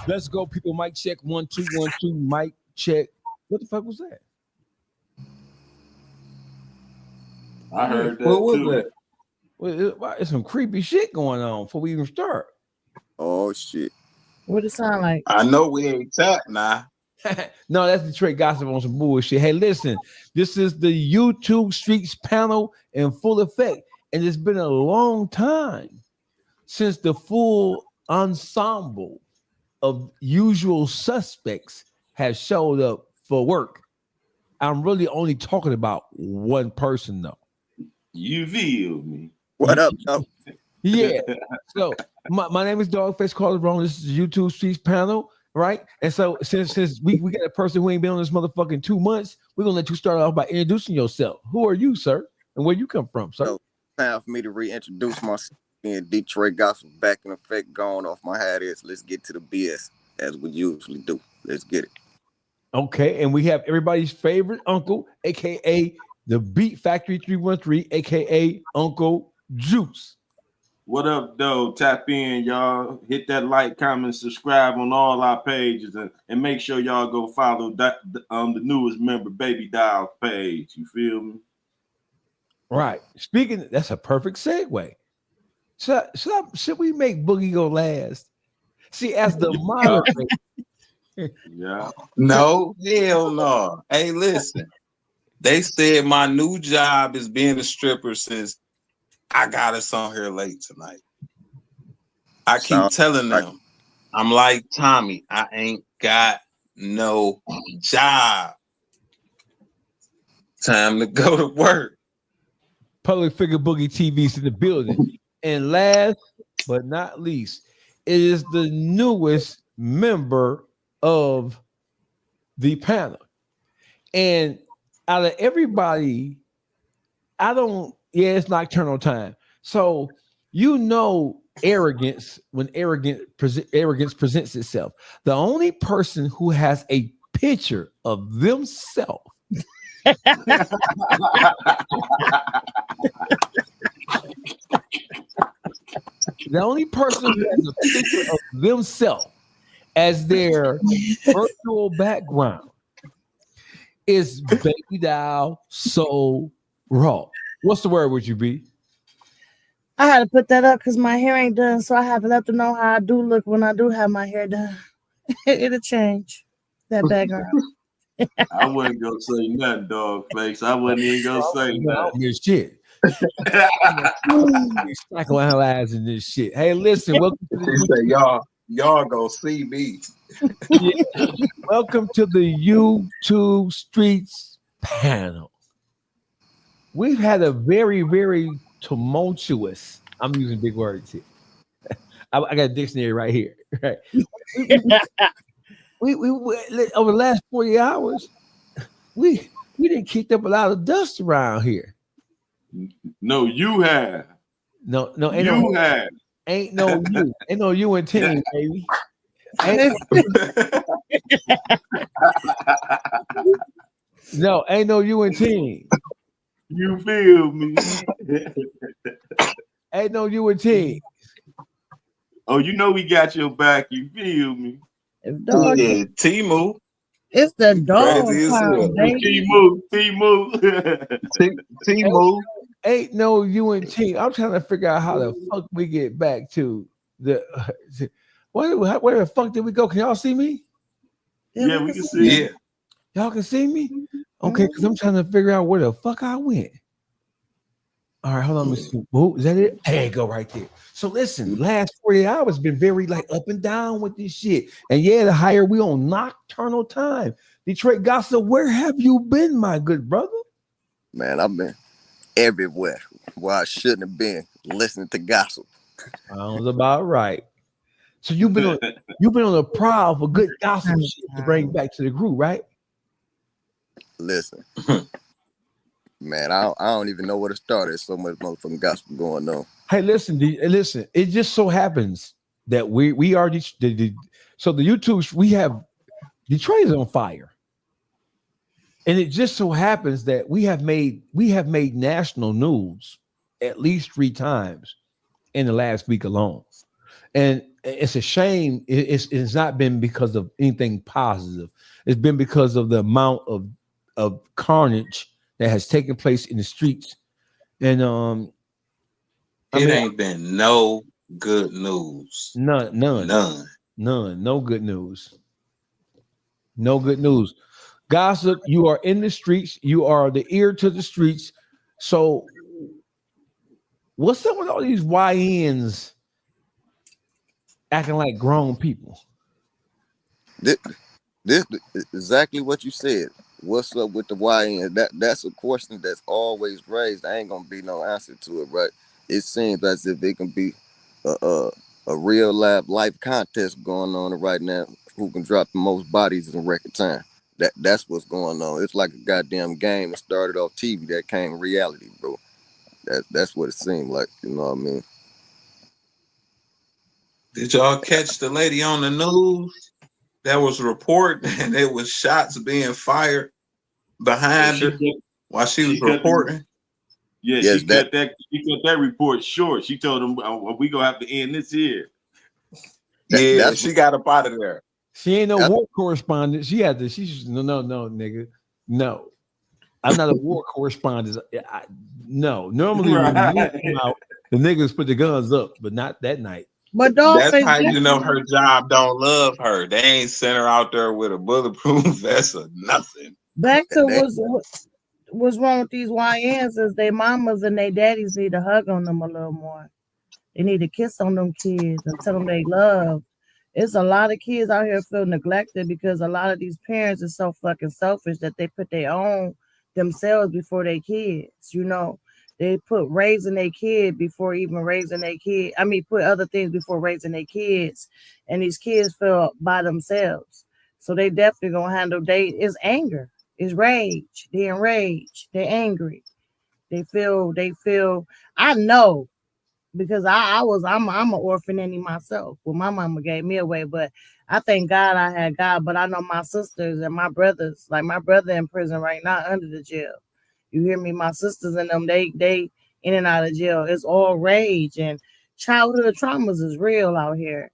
Let's go, people. Mic check. 1 2 1 2. Mic check. What the fuck was that? I heard that What was too. that? Well, it's some creepy shit going on before we even start. Oh shit. What it sound like? I know we ain't tapped now. No, that's Detroit gossip on some bullshit. Hey, listen, this is the YouTube Streets panel in full effect, and it's been a long time since the full ensemble of usual suspects has showed up for work. I'm really only talking about one person, though. You feel me? What up, though? Yeah. So my name is Dogface Calderon. This is the YouTube Streets panel, right? And so since we got a person who ain't been on this motherfucking 2 months, we're gonna let you start off by introducing yourself. Who are you, sir? And where you come from, sir? So, time for me to reintroduce myself. In Detroit gospel back in effect, going off my hat is. Let's get to the BS as we usually do. Let's get it. Okay, and we have everybody's favorite uncle, aka the Beat Factory 313, aka Uncle Juice. What up, though? Tap in, y'all. Hit that like, comment, subscribe on all our pages, and make sure y'all go follow that the newest member, Baby Dial's page. You feel me? Right. Speaking, that's a perfect segue. Should we make Boogie go last? See, as the moderator. Yeah. No, hell no. Hey, listen. They said my new job is being a stripper since I got us on here late tonight. I keep telling them, I'm like Tommy, I ain't got no job. Time to go to work. Public Figure Boogie TV's in the building. And last but not least, it is the newest member of the panel. And out of everybody, it's nocturnal time. So arrogance when arrogance presents itself. The only person who has a picture of themselves the only person who has a picture of themselves as their virtual background is Baby Dial So Raw. What's the word would you be? I had to put that up because my hair ain't done, so I have to let them know how I do look when I do have my hair done. It'll change that background. I wasn't gonna say nothing, dog face. I wasn't even gonna say nothing. This shit. Psychoanalyzing this shit. Hey, listen, welcome to the y'all go see me. Yeah. Welcome to the YouTube Streets panel. We've had a very, very tumultuous. I'm using big words here. I got a dictionary right here. Right. We over the last 40 hours, we didn't kicked up a lot of dust around here. No, you have. No, ain't no you and team, baby. Ain't no you and team. You feel me? Ain't no you and team. Oh, you know we got your back. You feel me? Dog, yeah, Timu. It's the dog Timu. Ain't no you and team. I'm trying to figure out how the fuck we get back to the. Where the fuck did we go? Can y'all see me? Yeah, we can see. Yeah, y'all can see me. Okay, because I'm trying to figure out where the fuck I went. All right, hold on. Is that it? There you go, right there. So listen, last 40 hours been very like up and down with this shit. And yeah, the higher we on nocturnal time. Detroit Gossip, where have you been, my good brother? Man, I've been everywhere where I shouldn't have been listening to gossip. Sounds about right. So you've been on the prowl for good gossip shit to bring back to the group, right? Listen. Man, I don't even know where to start. There's so much motherfucking gospel going on. Hey, listen. It just so happens that we are so the YouTube we have Detroit is on fire, and it just so happens that we have made national news at least 3 times in the last week alone, and it's a shame. It's not been because of anything positive. It's been because of the amount of carnage that has taken place in the streets. And it ain't been no good news. None. No good news. No good news. Gossip, you are in the streets. You are the ear to the streets. So what's up with all these YNs acting like grown people? This exactly what you said. What's up with the YN? That's a question that's always raised. I ain't gonna be no answer to it, right? It seems as if it can be a real life contest going on right now. Who can drop the most bodies in record time? That's what's going on. It's like a goddamn game that started off TV that came reality, bro. That's what it seemed like. You know what I mean? Did y'all catch the lady on the news that was reporting and it was shots being fired behind her while she was reporting? Yes, she cut that report short. She told them, we gonna have to end this here. She got up out of there. She ain't no war correspondent. She had to. She's no, nigga, no. I'm not a war correspondent. No, normally when the come out, the niggas put the guns up, but not that night. But that's how you know her job don't love her. They ain't sent her out there with a bulletproof vest or nothing. Back to what's wrong with these YNs is their mamas and their daddies need to hug on them a little more. They need to kiss on them kids and tell them they love. It's a lot of kids out here feel neglected because a lot of these parents are so fucking selfish that they put their own themselves before their kids. You know, they put raising their kid before even raising their kid. I mean, put other things before raising their kids, and these kids feel by themselves. So they definitely gonna handle. It's anger, it's rage. They enraged. They're angry. They feel. I know. Because I'm an orphan any myself. Well, my mama gave me away, but I thank God I had God. But I know my sisters and my brothers, like my brother in prison right now under the jail. You hear me? My sisters and them, they in and out of jail. It's all rage and childhood traumas is real out here.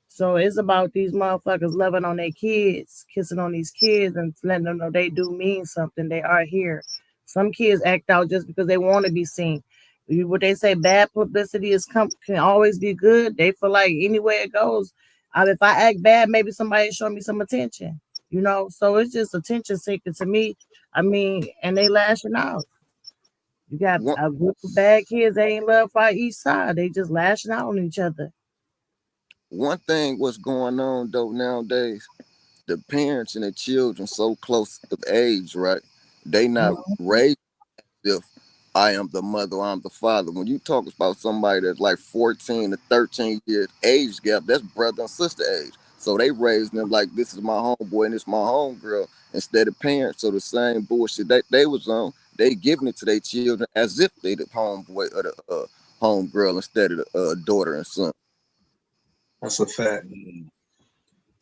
So it's about these motherfuckers loving on their kids, kissing on these kids, and letting them know they do mean something. They are here. Some kids act out just because they want to be seen. What they say, bad publicity can always be good. They feel like anywhere it goes, if I act bad, maybe somebody show me some attention, you know. So it's just attention seeking to me. I mean, and they lashing out. You got a group of bad kids. They ain't love by each side. They just lashing out on each other. One thing what's going on though nowadays, the parents and the children so close of age, right? They not raised if I am the mother, I'm the father. When you talk about somebody that's like 14 to 13 years age gap, that's brother and sister age. So they raised them like this is my homeboy and this is my homegirl instead of parents. So the same bullshit they was on, they giving it to their children as if they the homeboy or the homegirl instead of the daughter and son. That's a fact.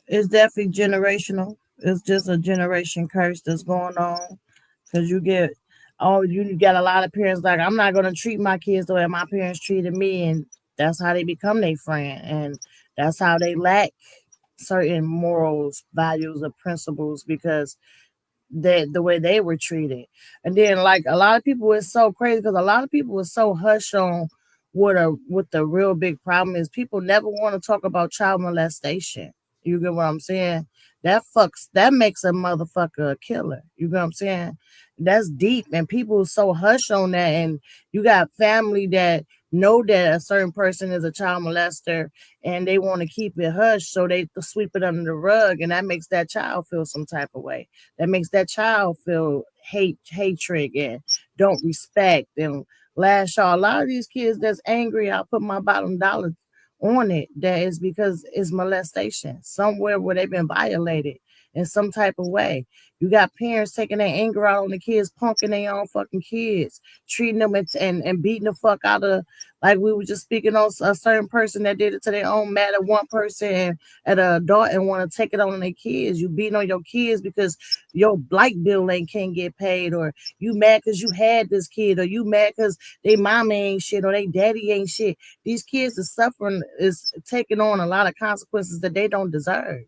It's definitely generational. It's just a generation curse that's going on because you got a lot of parents like, I'm not going to treat my kids the way my parents treated me, and that's how they become their friend, and that's how they lack certain morals, values, or principles because the way they were treated. And then like a lot of people is so crazy because a lot of people is so hush on what the real big problem is. People never want to talk about child molestation. You get what I'm saying? That makes a motherfucker a killer. You get what I'm saying? That's deep, and people are so hush on that. And you got family that know that a certain person is a child molester, and they want to keep it hush, so they sweep it under the rug, and that makes that child feel some type of way. That makes that child feel hatred and don't respect and lash out. A lot of these kids that's angry, I'll put my bottom dollar on it, that is because it's molestation somewhere where they've been violated, in some type of way. You got parents taking their anger out on the kids, punking their own fucking kids, treating them and beating the fuck out of, like we were just speaking on a certain person that did it to their own, mad at one person and at an adult and want to take it on their kids. You beating on your kids because your light bill can't get paid, or you mad because you had this kid, or you mad because they mama ain't shit or they daddy ain't shit. These kids are suffering, is taking on a lot of consequences that they don't deserve.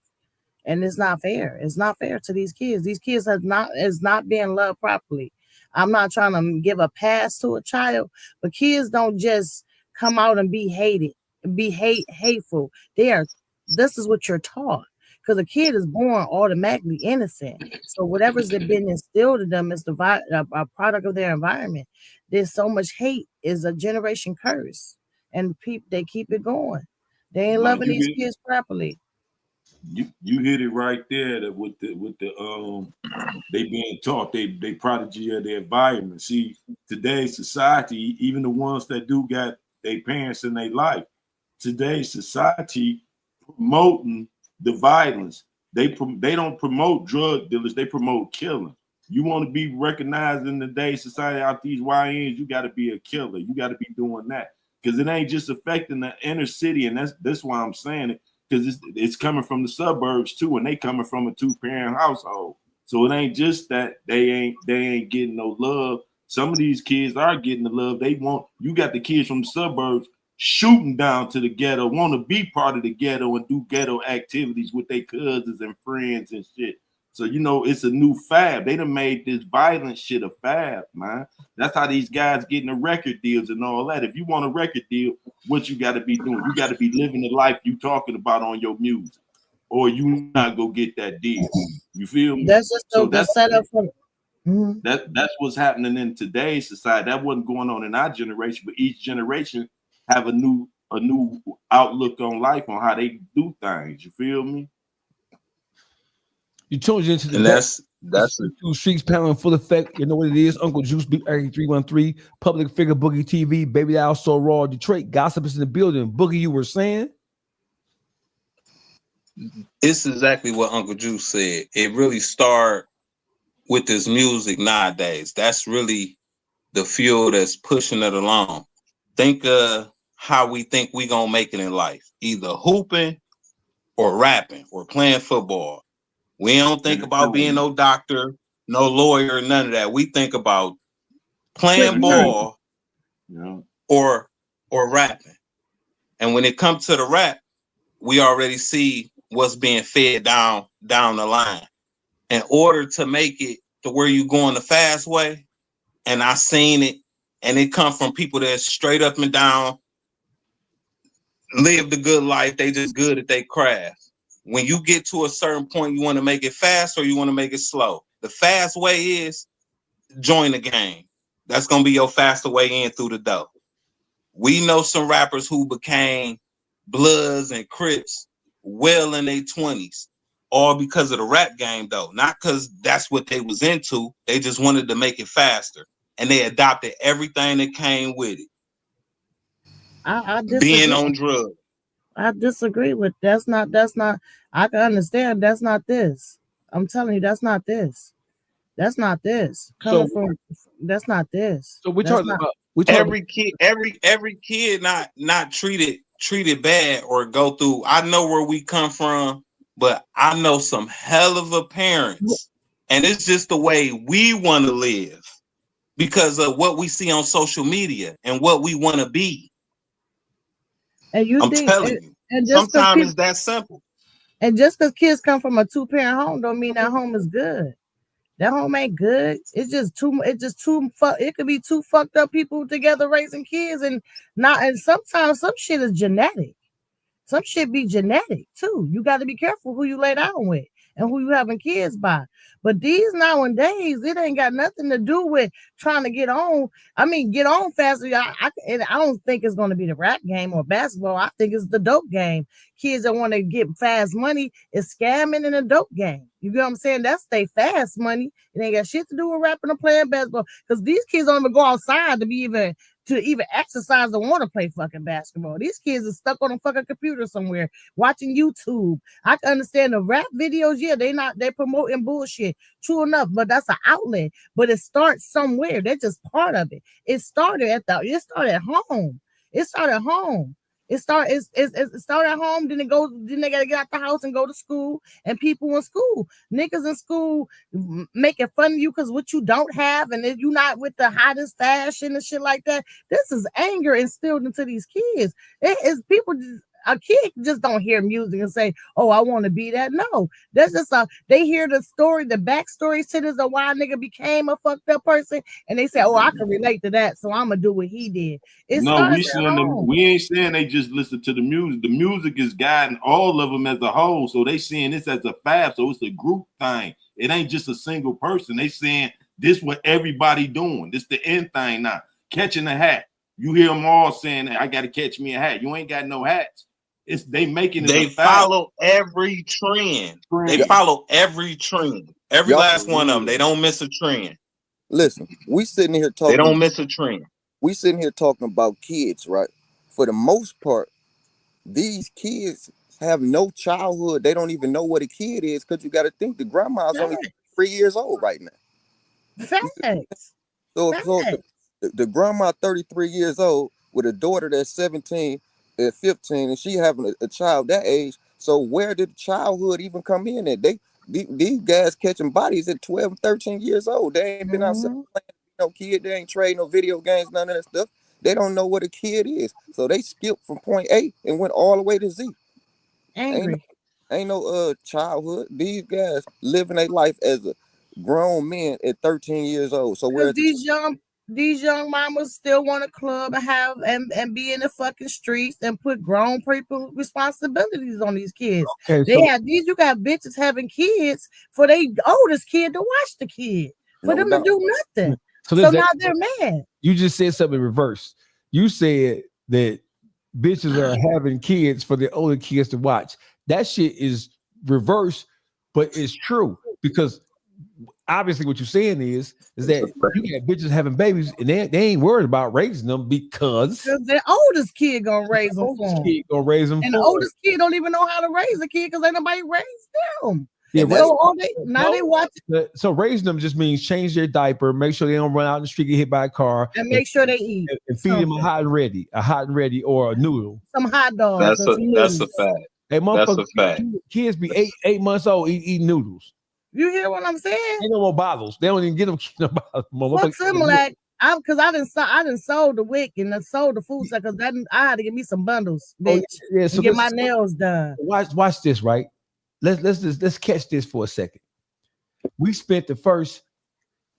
And it's not fair. It's not fair to these kids. These kids is not being loved properly. I'm not trying to give a pass to a child, but kids don't just come out and be hated, be hateful. This is what you're taught. Because a kid is born automatically innocent. So whatever's been instilled in them is a product of their environment. There's so much hate is a generation curse. And they keep it going. They ain't loving these kids properly. You hit it right there, that with the they being taught they prodigy of their environment. See, today's society, even the ones that do got their parents in their life, today's society promoting the violence. They don't promote drug dealers, they promote killing. You want to be recognized in today's society out these YNs, you got to be a killer. You got to be doing that, because it ain't just affecting the inner city, and that's why I'm saying it. Because it's coming from the suburbs too, and they coming from a 2-parent household. So it ain't just that they ain't getting no love. Some of these kids are getting the love they want. You got the kids from the suburbs shooting down to the ghetto, want to be part of the ghetto and do ghetto activities with their cousins and friends and shit. So, it's a new fad. They done made this violent shit a fad, man. That's how these guys getting the record deals and all that. If you want a record deal, what you got to be doing? You got to be living the life you talking about on your music, or you not go get that deal. You feel me? That's just the setup for that's what's happening in today's society. That wasn't going on in our generation, but each generation have a new outlook on life, on how they do things. You feel me? You tuned into the that's Two Streets panel in full effect. You know what it is. Uncle Juice, Beat 313, Public Figure, Boogie TV, Baby Doll, So Raw, Detroit. Gossip is in the building. Boogie, you were saying? It's exactly what Uncle Juice said. It really started with this music nowadays. That's really the fuel that's pushing it along. Think how we think we gonna make it in life. Either hooping or rapping or playing football. We don't think about being no doctor, no lawyer, none of that. We think about playing ball or rapping. And when it comes to the rap, we already see what's being fed down the line. In order to make it to where you going the fast way, and I seen it, and it come from people that's straight up and down, live the good life. They just good at their craft. When you get to a certain point, you want to make it fast or you want to make it slow. The fast way is join the game. That's going to be your faster way in through the door. We know some rappers who became Bloods and Crips well in their 20s, all because of the rap game, though. Not because that's what they was into. They just wanted to make it faster. And they adopted everything that came with it. I disagree. Being on drugs. I disagree with that's not I can understand that's not this. I'm telling you that's not this. That's not this. Coming from that's not this. So we're talking about every kid not treated bad or go through. I know where we come from, but I know some hell of a parents, and it's just the way we want to live because of what we see on social media and what we want to be. And I'm telling you, and sometimes it's that simple. And just because kids come from a 2-parent home don't mean that home is good. That home ain't good. It's just too. It could be two fucked up people together raising kids, and sometimes some shit is genetic. Some shit be genetic too. You got to be careful who you lay down with and who you having kids by. But these nowadays, it ain't got nothing to do with trying to get on. I mean, get on faster. I don't think it's going to be the rap game or basketball. I think it's the dope game. Kids that want to get fast money is scamming in a dope game. You get what I'm saying? That's they fast money. It ain't got shit to do with rapping or playing basketball because these kids don't even go outside to to even exercise or want to play fucking basketball. These kids are stuck on a fucking computer somewhere watching YouTube. I can understand the rap videos, yeah, they promoting bullshit. True enough, but that's an outlet. But it starts somewhere. They're just part of it. It started at home. It started home. It started at home, then they gotta get out the house and go to school, and people in school, niggas in school making fun of you because what you don't have, and then you not with the hottest fashion and shit like that. This is anger instilled into these kids. It is people a kid just don't hear music and say, "Oh, I want to be that." No, that's just they hear the story, the backstory to this of why a nigga became a fucked up person, and they say, "Oh, I can relate to that, so I'm gonna do what he did." We ain't saying they just listen to the music. The music is guiding all of them as a whole, so they seeing this as a fab, so it's a group thing. It ain't just a single person. They saying this what everybody doing. This the end thing now. Catching a hat. You hear them all saying, "I got to catch me a hat." You ain't got no hats. They making it. They follow every trend. They follow every trend. Every last one of them. They don't miss a trend. Listen, we sitting here talking. They don't miss a trend. We sitting here talking about kids, right? For the most part, these kids have no childhood. They don't even know what a kid is because you got to think the grandma's only 3 years old right now. Facts. So the grandma 33 years old with a daughter that's 17 and 15, and she having a child that age. So where did childhood even come in at? These guys catching bodies at 12 and 13 years old. They ain't been outside playing no kid. They ain't trading no video games, none of that stuff. They don't know what a kid is. So they skipped from point A and went all the way to Z. Angry. Ain't no childhood. These guys living their life as a grown men at 13 years old. So where these young mamas still want a club and have and be in the fucking streets and put grown people responsibilities on these kids. Okay, you got bitches having kids for their oldest kid to watch the kid for them to do nothing. So now they're mad. You just said something in reverse. You said that bitches are having kids for the older kids to watch. That shit is reverse, but it's true because obviously what you're saying is that you got bitches having babies and they ain't worried about raising them because the oldest kid gonna raise them for them. And the oldest kid don't even know how to raise a kid because ain't nobody raised them. Yeah, they watch. So raising them just means change their diaper, make sure they don't run out in the street, get hit by a car, and make sure they eat and feed them a hot and ready or a noodle. Some hot dogs. That's a fact. Hey, that's a fact. Kids be 8 months old eating noodles. You hear what I'm saying? Ain't no more bottles. They don't even get them no bottles. Fuck Similac. Because I didn't sold the wick and I sold the food because I had to get me some bundles, bitch. Oh, yeah, so get my nails done. Watch this, right? Let's catch this for a second. We spent the first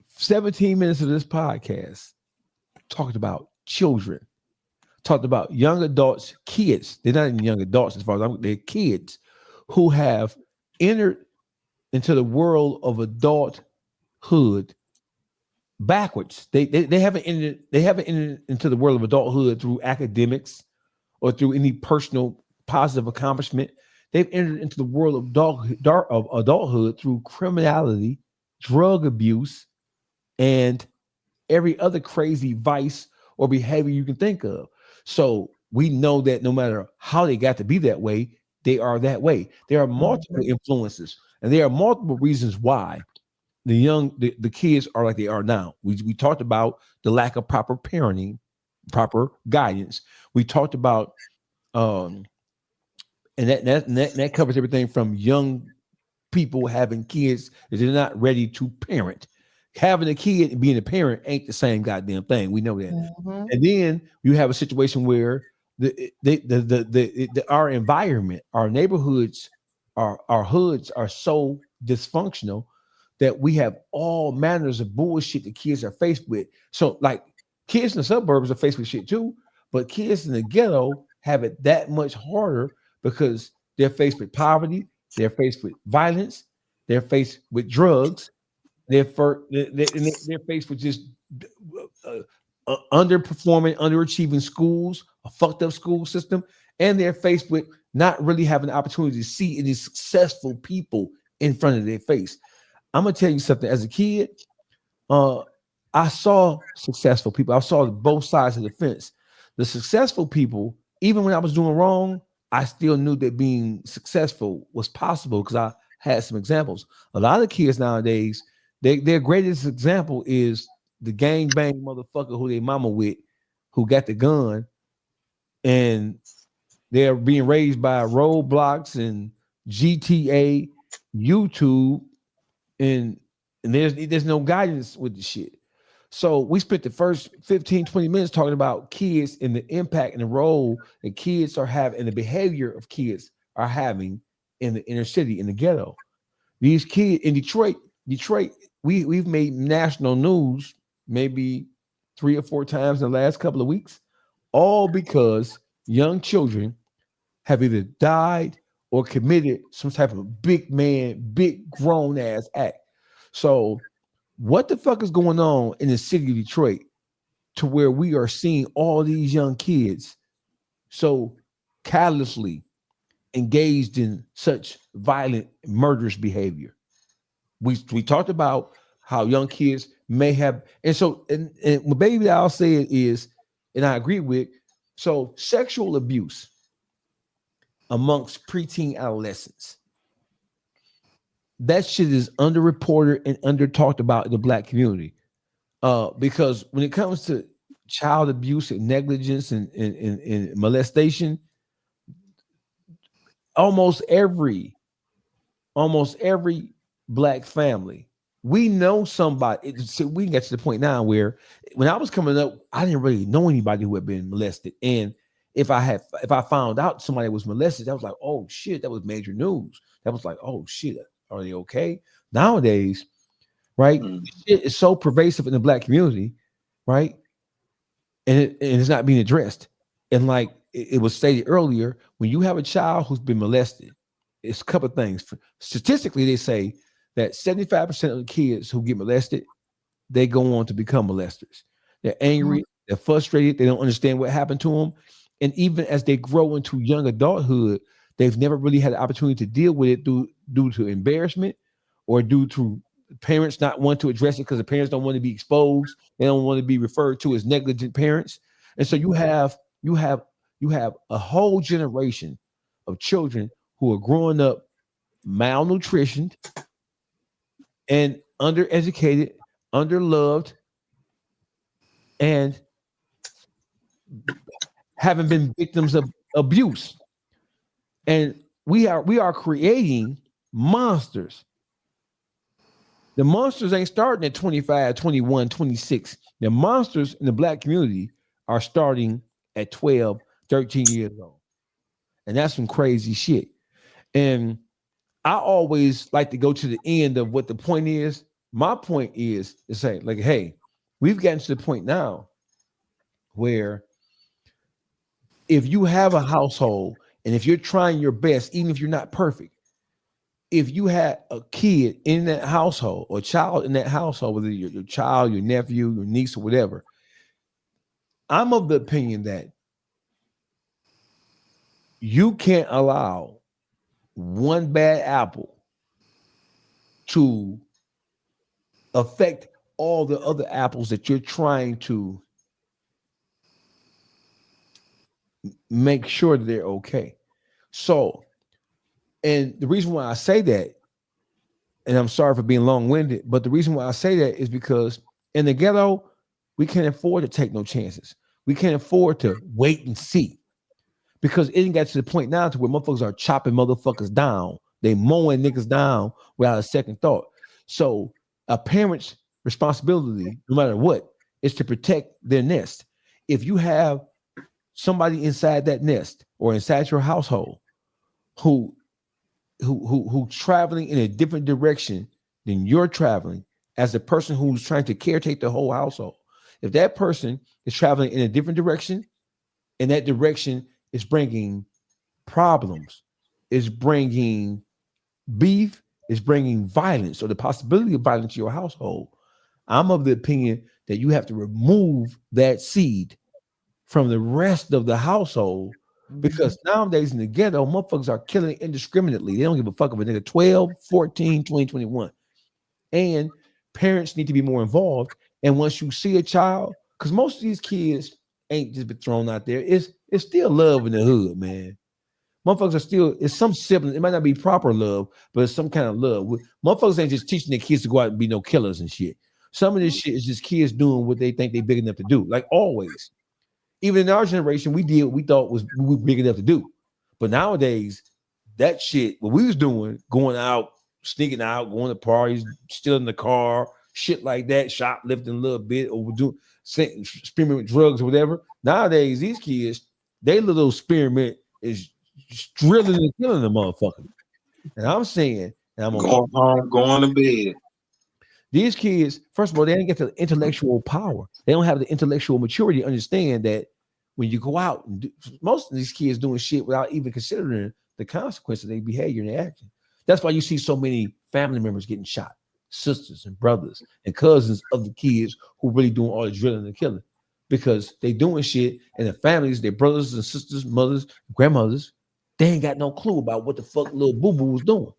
17 minutes of this podcast talking about children, talked about young adults, kids. They're not even young adults as far as they're kids who have entered into the world of adulthood backwards. They haven't entered into the world of adulthood through academics or through any personal positive accomplishment. They've entered into the world of adulthood through criminality, drug abuse, and every other crazy vice or behavior you can think of. So we know that no matter how they got to be that way, they are that way. There are multiple influences, and there are multiple reasons why the kids are like they are now. We talked about the lack of proper parenting, proper guidance. We talked about and that covers everything from young people having kids that they're not ready to parent. Having a kid and being a parent ain't the same goddamn thing. We know that. Mm-hmm. And then you have a situation where our environment, our neighborhoods, our hoods are so dysfunctional that we have all manners of bullshit that kids are faced with. So like kids in the suburbs are faced with shit too, but kids in the ghetto have it that much harder because they're faced with poverty, they're faced with violence, they're faced with drugs, they're faced with just underperforming, underachieving schools, a fucked up school system, and they're faced with not really having the opportunity to see any successful people in front of their face. I'm gonna tell you something. As a kid, I saw successful people. I saw both sides of the fence. The successful people, even when I was doing wrong, I still knew that being successful was possible because I had some examples. A lot of kids nowadays, their greatest example is the gang bang motherfucker who they mama with, who got the gun, and they're being raised by Roblox and GTA, YouTube, and there's no guidance with the shit. So we spent the first 15, 20 minutes talking about kids and the impact and the role that kids are having and the behavior of kids are having in the inner city, in the ghetto. These kids in Detroit, we've made national news maybe 3 or 4 times in the last couple of weeks, all because young children have either died or committed some type of big grown ass act. So what the fuck is going on in the city of Detroit to where we are seeing all these young kids so callously engaged in such violent, murderous behavior? We talked about how young kids may have, and so and what Baby I'll say it is, and I agree with. So sexual abuse amongst preteen adolescents, that shit is underreported and under talked about in the Black community. Because when it comes to child abuse and negligence and molestation, almost every Black family, we know somebody. We get to the point now where when I was coming up, I didn't really know anybody who had been molested. And if I found out somebody was molested, that was like, oh shit, that was major news. That was like, oh shit, are they okay? Nowadays, right? Shit is so pervasive in the Black community, right? And it's not being addressed. And like it was stated earlier, when you have a child who's been molested, it's a couple of things. Statistically, they say that 75% of the kids who get molested, they go on to become molesters. They're angry, they're frustrated, they don't understand what happened to them. And even as they grow into young adulthood, they've never really had the opportunity to deal with it due to embarrassment or due to parents not want to address it because the parents don't want to be exposed. They don't want to be referred to as negligent parents. And so you have a whole generation of children who are growing up malnutritioned and undereducated, underloved, and haven't been victims of abuse. And we are creating monsters. The monsters ain't starting at 25, 21, 26. The monsters in the Black community are starting at 12, 13 years old. And that's some crazy shit. And I always like to go to the end of what the point is. My point is to say, like, hey, we've gotten to the point now where if you have a household and if you're trying your best, even if you're not perfect, if you had a kid in that household or a child in that household, whether your child, your nephew, your niece, or whatever, I'm of the opinion that you can't allow one bad apple to affect all the other apples that you're trying to make sure that they're okay. So, and the reason why I say that, and I'm sorry for being long-winded, but the reason why I say that is because in the ghetto, we can't afford to take no chances. We can't afford to wait and see, because it got to the point now to where motherfuckers are chopping motherfuckers down. They mowing niggas down without a second thought. So a parent's responsibility, no matter what, is to protect their nest. If you have somebody inside that nest or inside your household who traveling in a different direction than you're traveling, as a person who's trying to caretake the whole household, if that person is traveling in a different direction and that direction is bringing problems, is bringing beef, is bringing violence or the possibility of violence to your household, I'm of the opinion that you have to remove that seed from the rest of the household, because nowadays in the ghetto, motherfuckers are killing indiscriminately. They don't give a fuck if a nigga 12, 14, 20, 21. And parents need to be more involved And once you see a child, because most of these kids ain't just been thrown out there, it's still love in the hood, man. Motherfuckers are still, it's some siblings, it might not be proper love, but it's some kind of love. Motherfuckers ain't just teaching their kids to go out and be no killers and shit. Some of this shit is just kids doing what they think they big enough to do, like always. Even in our generation, we did what we thought was we were big enough to do. But nowadays, that shit, what we was doing, going out, sneaking out, going to parties, stealing the car, shit like that, shoplifting a little bit, or doing experiment with drugs or whatever. Nowadays, these kids, they little experiment is drilling and killing the motherfucker. And I'm saying, and I'm going home, going to bed. These kids, first of all, they didn't get the intellectual power. They don't have the intellectual maturity to understand that when you go out, and most of these kids doing shit without even considering the consequences of their behavior and their action. That's why you see so many family members getting shot, sisters and brothers and cousins of the kids who really doing all the drilling and killing, because they doing shit and the families, their brothers and sisters, mothers, grandmothers, they ain't got no clue about what the fuck little boo-boo was doing.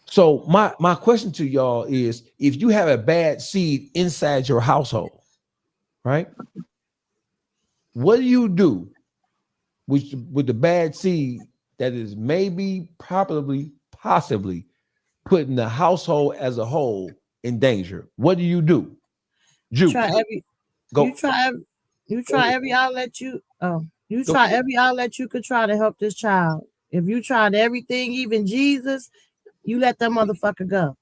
So my question to y'all is, if you have a bad seed inside your household, right? What do you do with the bad seed that is maybe, probably, possibly putting the household as a whole in danger? What do you do? Juice. You try every outlet every outlet you could try to help this child. If you tried everything, even Jesus, you let that motherfucker go.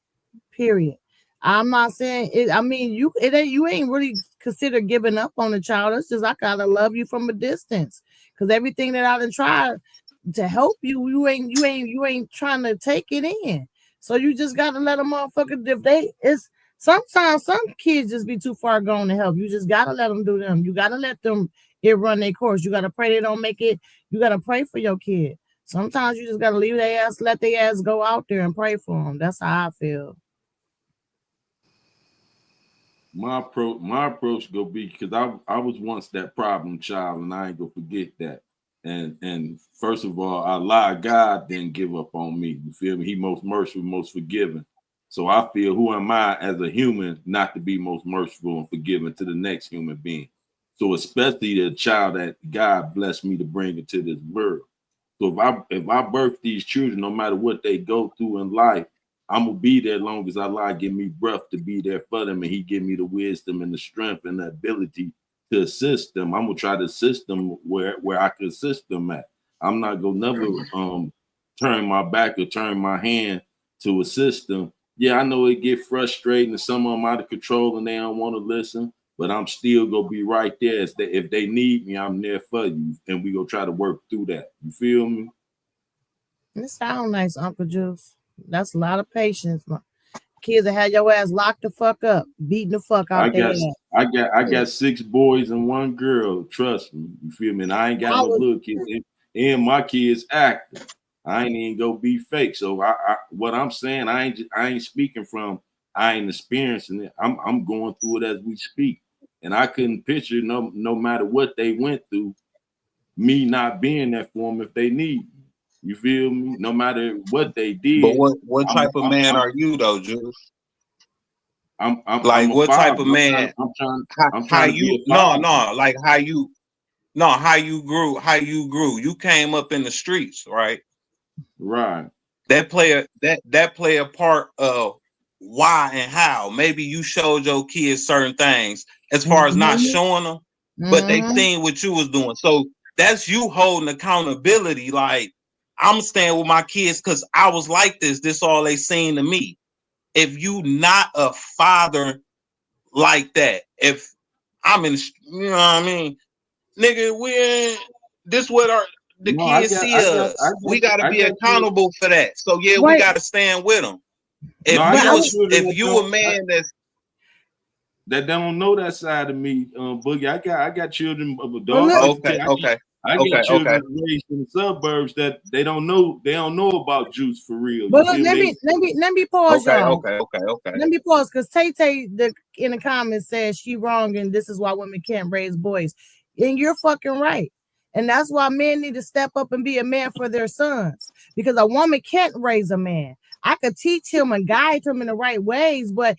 Period. I'm not saying it. I mean, you ain't really consider giving up on the child. It's just I gotta love you from a distance, because everything that I done tried to help you, you ain't trying to take it in. So you just gotta let a motherfucker. Sometimes some kids just be too far gone to help. You just gotta let them do them. You gotta let them run their course. You gotta pray they don't make it. You gotta pray for your kid. Sometimes you just gotta leave their ass, let their ass go out there and pray for them. That's how I feel. My approach go be, because I was once that problem child, and I ain't gonna forget that. And first of all, I lied. God didn't give up on me. You feel me? He most merciful, most forgiving. So I feel, who am I as a human not to be most merciful and forgiving to the next human being? So especially the child that God blessed me to bring into this world. So if I birth these children, no matter what they go through in life, I'm gonna be there long as Allah give me breath to be there for them, and He give me the wisdom and the strength and the ability to assist them. I'm gonna try to assist them where I can assist them at. I'm not gonna never turn my back or turn my hand to assist them. Yeah, I know it get frustrating and some of them out of control and they don't want to listen, but I'm still gonna be right there. If they need me, I'm there for you, and we gonna try to work through that. You feel me? It sounds nice, Uncle Juice. That's a lot of patience. Kids that had your ass locked the fuck up, beating the fuck out there. I got 6 boys and 1 girl. Trust me, you feel me? And I ain't got no little kids, and my kids active. I ain't even go be fake. So I what I'm saying, I ain't speaking from, I ain't experiencing it. I'm going through it as we speak, and I couldn't picture no matter what they went through, me not being there for them if they need me. You feel me? No matter what they did. But what type of man are you though, Juice? I'm like, I'm what type father. of man? I'm trying to be a father. like how you grew. You came up in the streets, right? Right. That play a part of why and how. Maybe you showed your kids certain things as far as not showing them, but they seen what you was doing. So that's you holding accountability. Like, I'm staying with my kids because I was like this. This all they seen to me. If you not a father like that, if I'm in, you know what I mean, nigga, this what the kids see us. We gotta be accountable for that. So yeah, we gotta stand with them. If you a man that don't know that side of me, Boogie, I got children of a dog. Okay. I got children raised in the suburbs that they don't know about Juice for real. But look, let me pause, y'all. Okay. Let me pause, because Tay in the comments says she wrong and this is why women can't raise boys. And you're fucking right. And that's why men need to step up and be a man for their sons, because a woman can't raise a man. I could teach him and guide him in the right ways, but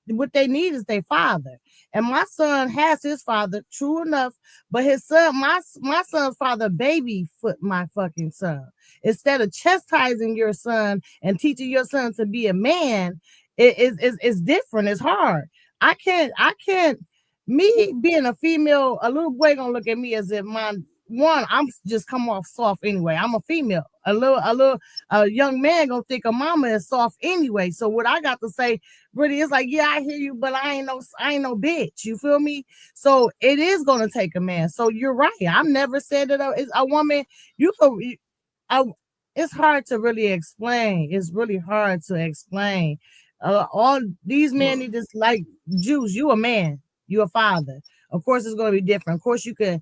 what they need is their father. And my son has his father, true enough, but his son, my son's father, baby foot my fucking son. Instead of chastising your son and teaching your son to be a man, it's different. It's hard. I can't. Me being a female, a little boy gonna look at me as if I'm just come off soft anyway. I'm a female. A young man gonna think a mama is soft anyway. So what I got to say, really, is like, yeah, I hear you, but I ain't no bitch. You feel me? So it is gonna take a man. So you're right. I've never said that a woman. It's hard to really explain. It's really hard to explain. All these men need this, like Jews. You a man. You a father. Of course, it's going to be different. Of course, you can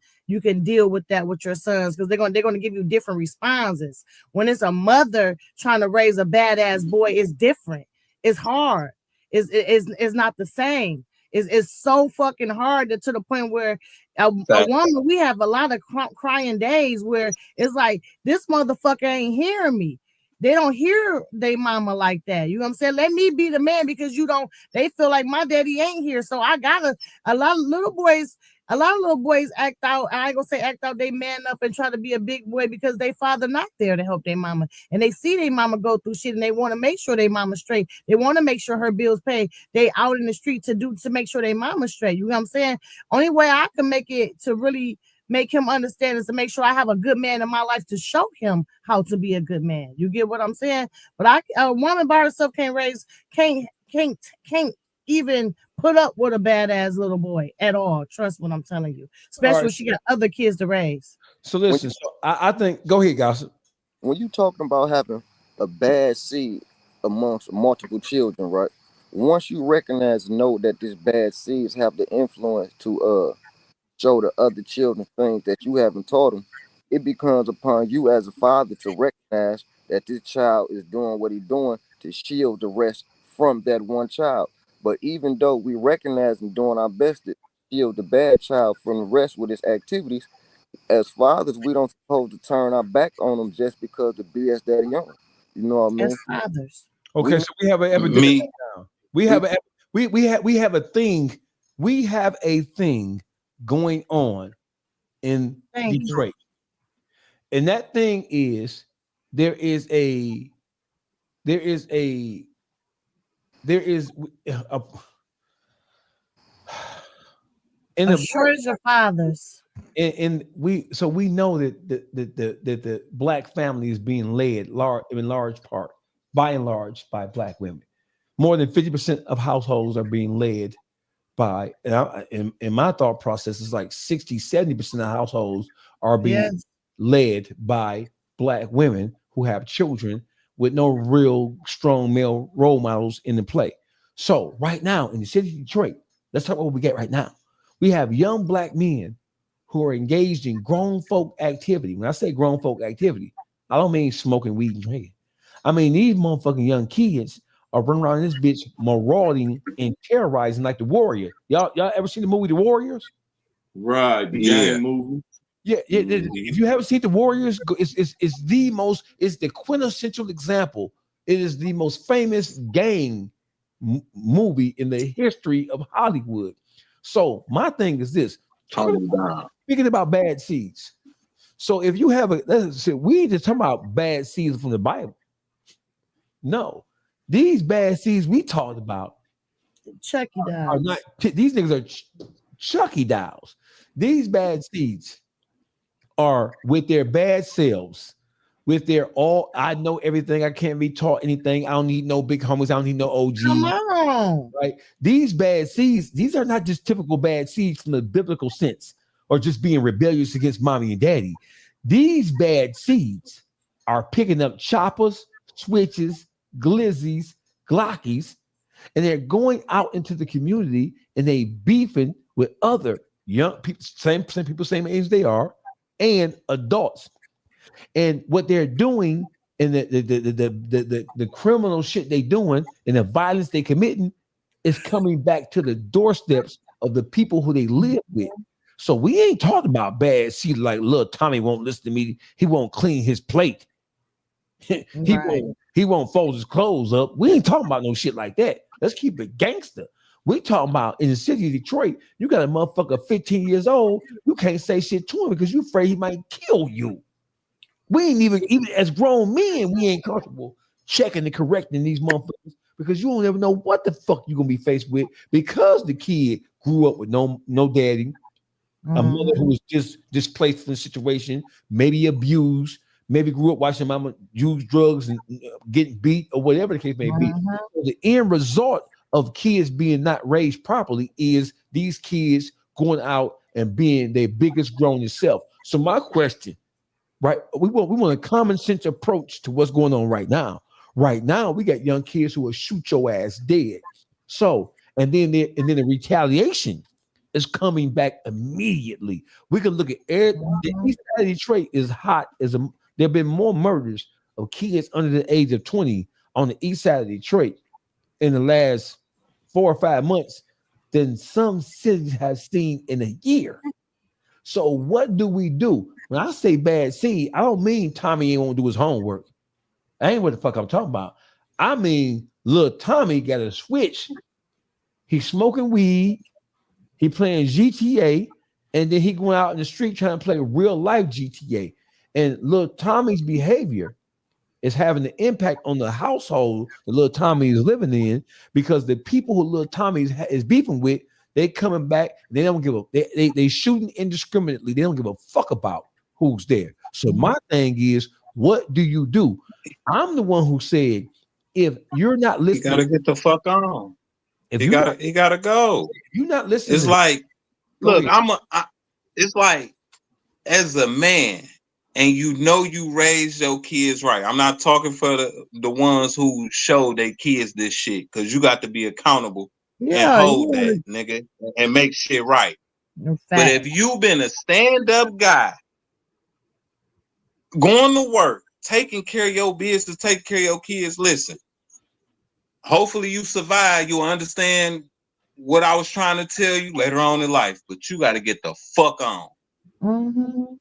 deal with that with your sons because they're going to give you different responses. When it's a mother trying to raise a badass boy, it's different. It's hard. It's not the same. It's so fucking hard to the point where a woman, we have a lot of crying days where it's like, this motherfucker ain't hearing me. They don't hear their mama like that. You know what I'm saying? Let me be the man because they feel like my daddy ain't here. So I gotta, a lot of little boys act out. I ain't gonna say act out, they man up and try to be a big boy because they father not there to help their mama. And they see their mama go through shit and they want to make sure their mama straight. They want to make sure her bills paid. They out in the street to make sure their mama straight. You know what I'm saying? Only way I can make it to really make him understand is to make sure I have a good man in my life to show him how to be a good man. You get what I'm saying? But a woman by herself can't even put up with a badass little boy at all. Trust what I'm telling you. Especially when she got other kids to raise. So listen, I think, go ahead, Gossip. When you talking about having a bad seed amongst multiple children, right? Once you recognize and know that this bad seeds have the influence to show the other children things that you haven't taught them, it becomes upon you as a father to recognize that this child is doing what he's doing to shield the rest from that one child. But even though we recognize and doing our best to shield the bad child from the rest with his activities, as fathers, we don't supposed to turn our back on them just because the BS that he on. You know what I mean? As fathers. Okay, so we have an epidemic now. We have a thing. We have a thing going on in Detroit. And that thing is there is a shortage of fathers. And we know that the black family is being led in large part by black women. More than 50% of households are being led by, and in my thought process, it's like 60-70% of households are being led by black women who have children with no real strong male role models in the play. So right now in the city of Detroit, let's talk about what we get right now. We have young black men who are engaged in grown folk activity. When I say grown folk activity, I don't mean smoking weed and drinking. I mean these motherfucking young kids are running around this bitch marauding and terrorizing like the Warrior. Y'all ever seen the movie The Warriors? Right, the gang movie. Yeah. If you haven't seen The Warriors, it's the quintessential example. It is the most famous gang movie in the history of Hollywood. So my thing is this: speaking about bad seeds. So if you have we ain't just talking about bad seeds from the Bible. No, these bad seeds we talked about, Chucky dolls, are not. These niggas are Chucky dolls. These bad seeds are with their bad selves, with their I know everything. I can't be taught anything. I don't need no big homies. I don't need no OG. Come on. Right? These bad seeds, these are not just typical bad seeds from the biblical sense or just being rebellious against mommy and daddy. These bad seeds are picking up choppers, switches, glizzies, glockies, and they're going out into the community and they beefing with other young people, same people, same age they are, and adults. And what they're doing and the criminal shit they doing and the violence they committing is coming back to the doorsteps of the people who they live with. So we ain't talking about bad seed like little Tommy won't listen to me. He won't clean his plate. He won't fold his clothes up. We ain't talking about no shit like that. Let's keep it gangster. We talking about in the city of Detroit, you got a motherfucker 15 years old. You can't say shit to him because you afraid he might kill you. We ain't even as grown men, we ain't comfortable checking and correcting these motherfuckers because you don't ever know what the fuck you're gonna be faced with because the kid grew up with no daddy, a mother who was just displaced from the situation, maybe abused, maybe grew up watching mama use drugs and getting beat or whatever the case may be. So the end result of kids being not raised properly is these kids going out and being their biggest grown self. So my question, right? We want a common sense approach to what's going on right now. Right now, we got young kids who will shoot your ass dead. So, and then the retaliation is coming back immediately. We can look at the east side of Detroit is hot as there have been more murders of kids under the age of 20 on the east side of Detroit in the last 4 or 5 months than some cities have seen in a year. So what do we do? When I say bad seed, I don't mean Tommy ain't won't do his homework. I ain't what the fuck I'm talking about. I mean, little Tommy got a switch. He's smoking weed. He playing GTA, and then he going out in the street trying to play real life GTA. And little Tommy's behavior is having an impact on the household that little Tommy is living in because the people who little Tommy is beefing with, they coming back. They don't give a they shooting indiscriminately. They don't give a fuck about who's there. So my thing is, what do you do? I'm the one who said, if you're not listening, you gotta get the fuck on. If you gotta go. If you're not listening, it's like, look, it's like as a man, and you raised your kids right. I'm not talking for the ones who show their kids this shit, because you got to be accountable and hold that, nigga, and make shit right. But if you've been a stand-up guy, going to work, taking care of your business, taking care of your kids, listen, hopefully you survive. You'll understand what I was trying to tell you later on in life, but you got to get the fuck on.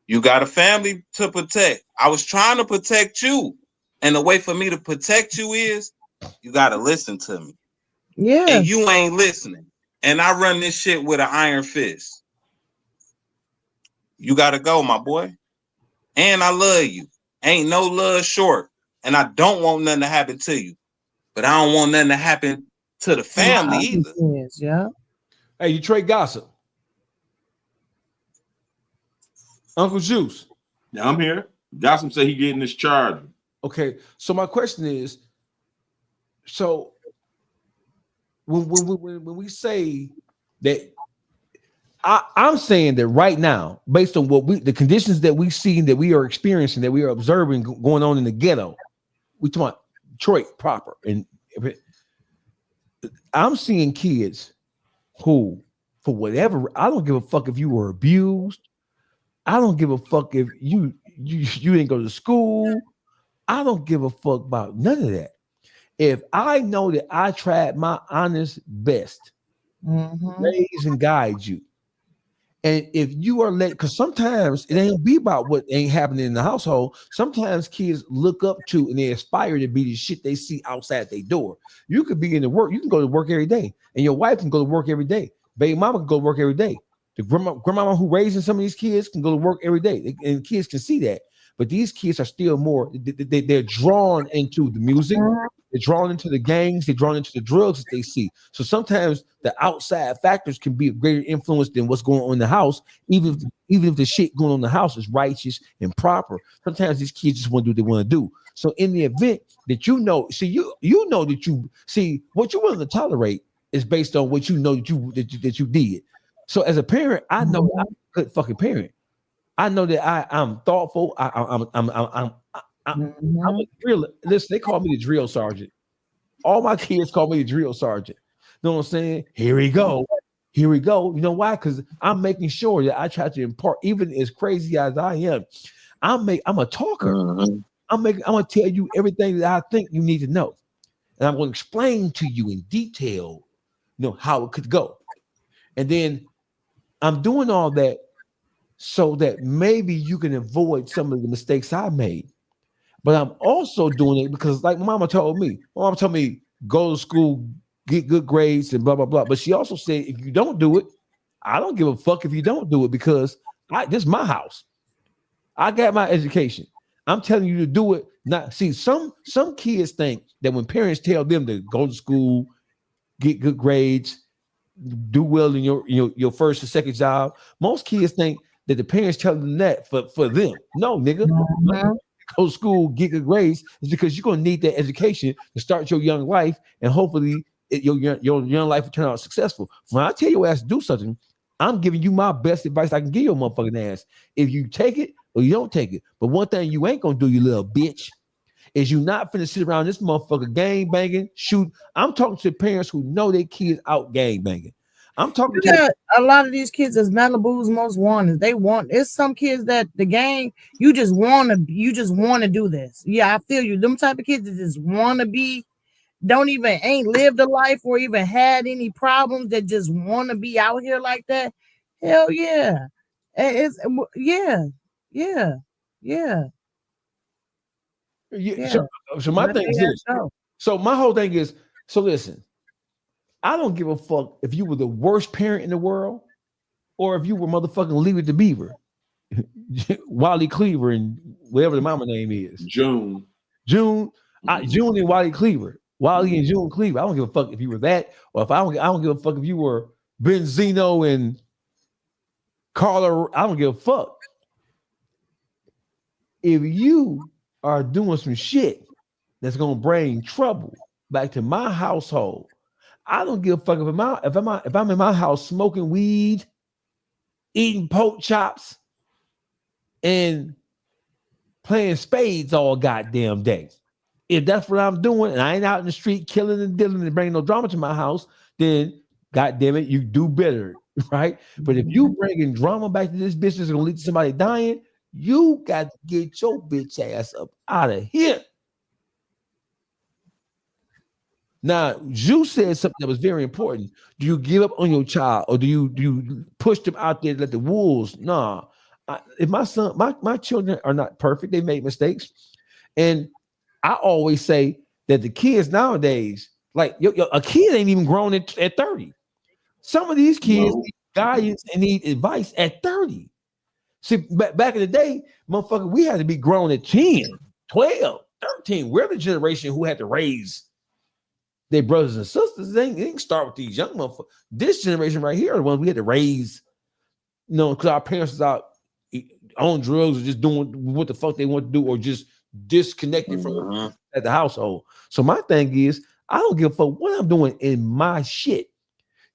You got a family to protect. I was trying to protect you. And the way for me to protect you is you got to listen to me. Yeah. And you ain't listening. And I run this shit with an iron fist. You got to go, my boy. And I love you. Ain't no love short. And I don't want nothing to happen to you. But I don't want nothing to happen to the family either. Yeah. Hey, Detroit Gossip. Uncle Juice. Yeah, I'm here. Gossip said he getting his charger. Okay, so my question is, so when we say that, I'm saying that right now, based on the conditions that we see, that we are experiencing, that we are observing going on in the ghetto, we talking about Detroit proper, and I'm seeing kids who, for whatever, I don't give a fuck if you were abused. I don't give a fuck if you didn't go to school. I don't give a fuck about none of that. If I know that I tried my honest best, raise and guide you, and if you are because sometimes it ain't be about what ain't happening in the household. Sometimes kids look up to and they aspire to be the shit they see outside their door. You could be in the work. You can go to work every day, and your wife can go to work every day. Baby mama can go to work every day. The grandmama who raising some of these kids can go to work every day, and kids can see that. But these kids are still more, they're drawn into the music, they're drawn into the gangs, they're drawn into the drugs that they see. So sometimes the outside factors can be a greater influence than what's going on in the house, even if the shit going on in the house is righteous and proper. Sometimes these kids just want to do what they want to do. So in the event that you know what you're willing to tolerate is based on what you know that you did. So as a parent, I know I'm a good fucking parent. I know that I'm thoughtful. I'm a drill. Listen, they call me the drill sergeant. All my kids call me the drill sergeant. You know what I'm saying? Here we go. You know why? Because I'm making sure that I try to impart, even as crazy as I am. I'm a talker. I'm gonna tell you everything that I think you need to know, and I'm gonna explain to you in detail, how it could go. And then I'm doing all that so that maybe you can avoid some of the mistakes I made. But I'm also doing it because, like my mama told me, go to school, get good grades, and blah blah blah. But she also said, if you don't do it, I don't give a fuck if you don't do it because this is my house. I got my education. I'm telling you to do it. Not see some kids think that when parents tell them to go to school, get good grades, do well in your first or second job, most kids think that the parents tell them that for them. No, nigga. Mhm. Go to school, get good grades, is because you're gonna need that education to start your young life, and hopefully your young life will turn out successful. When I tell your ass to do something, I'm giving you my best advice I can give your motherfucking ass. If you take it or you don't take it, but one thing you ain't gonna do, you little bitch, is you not finna sit around this motherfucker gang banging, shoot. I'm talking to parents who know their kids out gang banging. I'm talking You to got a lot of these kids is Malibu's most wanted. They want it's some kids that the gang you just want to do this. Yeah, I feel you. Them type of kids that just want to be ain't lived a life or even had any problems that just want to be out here like that. Hell yeah. It's yeah. Yeah. Yeah. you. Yeah. So my Let thing is their this. ass go. So my whole thing is, so listen, I don't give a fuck if you were the worst parent in the world or if you were motherfucking Leave It to Beaver, Wally Cleaver, and whatever the mama name is. June. June and Wally Cleaver. Wally and June Cleaver. I don't give a fuck if you were that, or if I don't give a fuck if you were Benzino and Carla. I don't give a fuck. If you are doing some shit that's gonna bring trouble back to my household, I don't give a fuck if I'm in my house smoking weed, eating pork chops, and playing spades all goddamn day. If that's what I'm doing, and I ain't out in the street killing and dealing and bringing no drama to my house, then goddamn it, you do better, right? But if you bringing drama back to this business and gonna lead to somebody dying, you got to get your bitch ass up out of here. Now, you said something that was very important. Do you give up on your child, or do you push them out there to let the wolves? Nah. If my children are not perfect, they make mistakes, and I always say that the kids nowadays, like a kid ain't even grown at 30. Some of these kids need guidance and need advice at 30. See, back in the day, motherfucker, we had to be grown at 10, 12, 13. We're the generation who had to raise their brothers and sisters. They didn't start with these young motherfuckers. This generation right here are the ones we had to raise, because our parents was out on drugs or just doing what the fuck they want to do, or just disconnected from at the household. So my thing is, I don't give a fuck what I'm doing in my shit.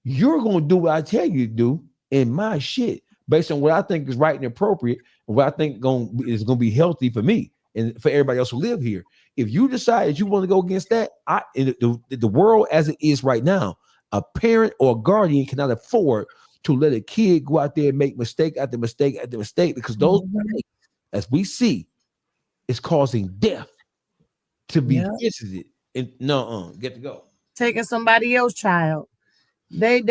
You're gonna do what I tell you to do in my shit, based on what I think is right and appropriate, and what I think is gonna be healthy for me and for everybody else who live here. If you decide that you want to go against that, in the world as it is right now, a parent or a guardian cannot afford to let a kid go out there and make mistake after mistake after mistake, because those mistakes, as we see, is causing death to be visited. And get to go. Taking somebody else's child. These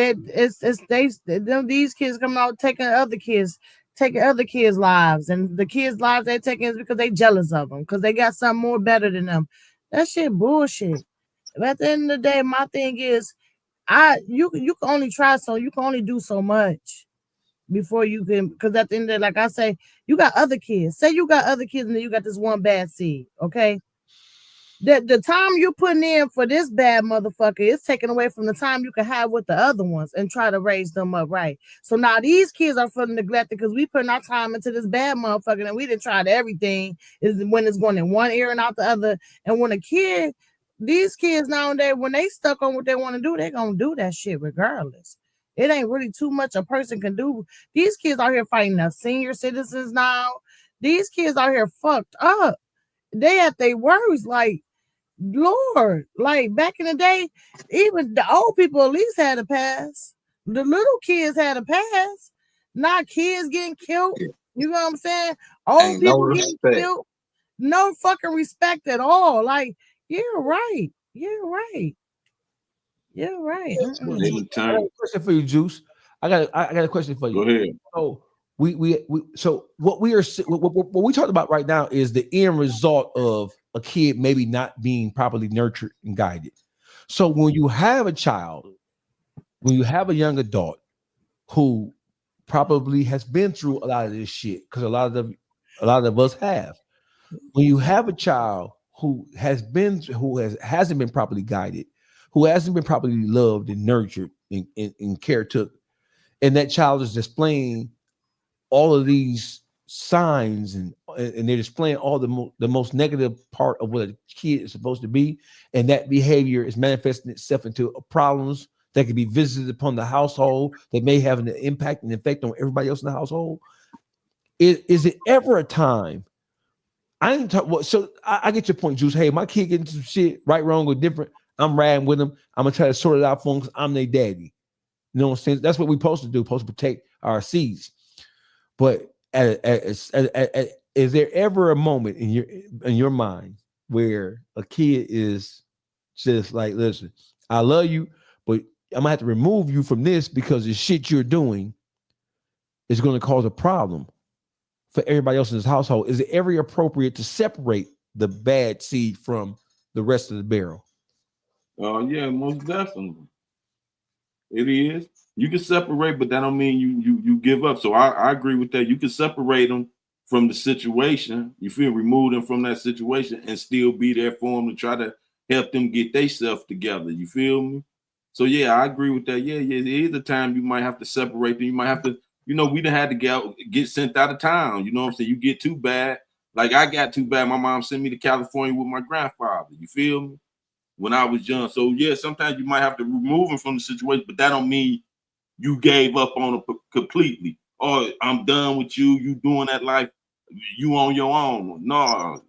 kids coming out taking other kids' lives, and the kids' lives they taking is because they jealous of them, because they got something more better than them. That shit bullshit. But at the end of the day, my thing is, you can only try you can only do so much before you can, because at the end of the day, like I say, you got other kids. Say you got other kids and then you got this one bad seed, okay? The time you're putting in for this bad motherfucker is taken away from the time you can have with the other ones and try to raise them up right. So now these kids are feeling neglected because we putting our time into this bad motherfucker and we done tried everything, is when it's going in one ear and out the other. And when these kids nowadays, when they stuck on what they want to do, they're going to do that shit regardless. It ain't really too much a person can do. These kids out here fighting the senior citizens now. These kids out here fucked up. They at their worst, like, Lord, like back in the day, even the old people at least had a pass. The little kids had a pass. Not kids getting killed. You know what I'm saying? Old people getting killed. No fucking respect at all. Like, you're right. You're right. You're right. I got a question for you, Juice. I got a question for you. Go ahead. So so what we talked about right now is the end result of a kid maybe not being properly nurtured and guided. So when you have a child, when you have a young adult who probably has been through a lot of this shit, because a lot of us have. When you have a child who hasn't been properly guided, who hasn't been properly loved and nurtured and cared took, and that child is displaying all of these signs and they're displaying all the most negative part of what a kid is supposed to be, and that behavior is manifesting itself into problems that can be visited upon the household that may have an impact and effect on everybody else in the household. Is it ever a time? I didn't talk. Well, so I get your point, Juice. Hey, my kid getting some shit, right, wrong, or different. I'm riding with them. I'm gonna try to sort it out for them because I'm their daddy. You know what I'm saying? That's what we're supposed to do. Supposed to protect our seeds. But is there ever a moment in your mind where a kid is just like, listen, I love you, but I'm gonna have to remove you from this because the shit you're doing is going to cause a problem for everybody else in this household? Is it ever appropriate to separate the bad seed from the rest of the barrel? Oh yeah, most definitely. It is. You can separate, but that don't mean you give up. So I agree with that. You can separate them from the situation. You feel, remove them from that situation and still be there for them to try to help them get themselves together. You feel me? So yeah, I agree with that. Yeah, it is a time you might have to separate them. You might have to, we done had to get sent out of town. You know what I'm saying? You get too bad. Like I got too bad. My mom sent me to California with my grandfather. You feel me? When I was young. So yeah, sometimes you might have to remove them from the situation, but that don't mean you gave up on it completely. Or I'm done with you. You doing that life. You on your own. No,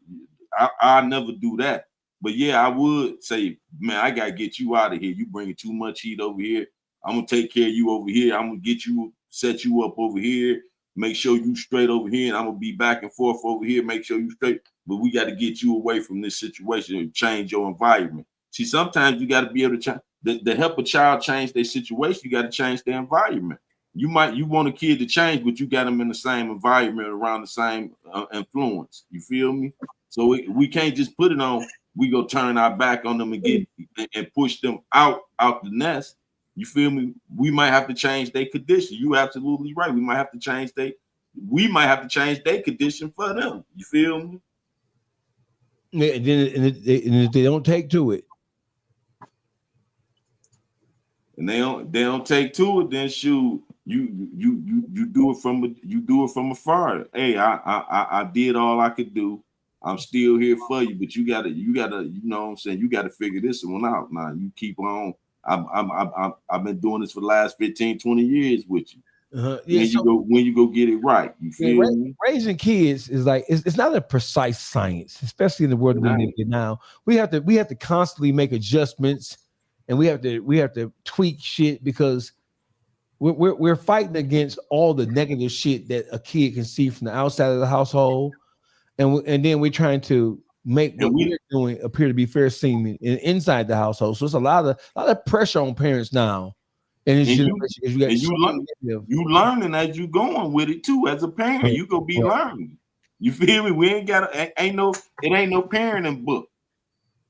I never do that. But yeah, I would say, man, I gotta get you out of here. You bringing too much heat over here. I'm gonna take care of you over here. I'm gonna get you, set you up over here. Make sure you straight over here, and I'm gonna be back and forth over here. Make sure you straight. But we got to get you away from this situation and change your environment. See, sometimes you got to be able to change to help a child change their situation. You got to change their environment. You want a kid to change, but you got them in the same environment around the same influence. You feel me? So we can't just put it on. We go turn our back on them and get and push them out the nest. You feel me? We might have to change their condition. You absolutely right. We might have to change their condition for them. You feel me? Yeah, and if they don't take to it. And they don't take to it, then shoot, you do it from afar. Hey, I did all I could do. I'm still here for you, but you gotta, you know what I'm saying, you gotta figure this one out. Now you keep on. I've been doing this for the last 15, 20 years with you. Yeah, when you go get it right. You feel me? Raising kids is like it's not a precise science, especially in the world we live in now. We have to constantly make adjustments. And we have to tweak shit because we're fighting against all the negative shit that a kid can see from the outside of the household, and then we're trying to make what we're doing appear to be fair seeming inside the household. So it's a lot of pressure on parents now. And you learning as you going with it too. As a parent, you gonna be learning. You feel me? We ain't got it ain't no parenting book.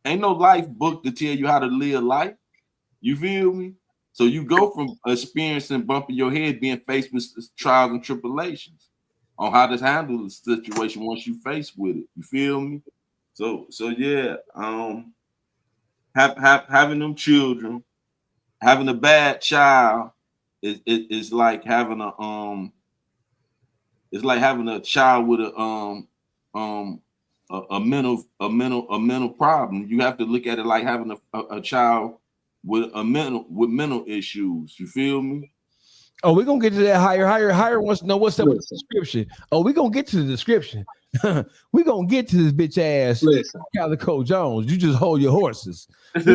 Ain't no life book to tell you how to live life. You feel me? So you go from experiencing bumping your head, being faced with trials and tribulations on how to handle the situation once you face with it. You feel me? So yeah, having them children, having a bad child is like having a child with a mental problem. You have to look at it like having a child with mental issues. You feel me? Oh, we're gonna get to that higher wants to know what's up with the description. Oh, we're gonna get to the description. We're gonna get to this bitch ass Calico Jones. You just hold your horses. But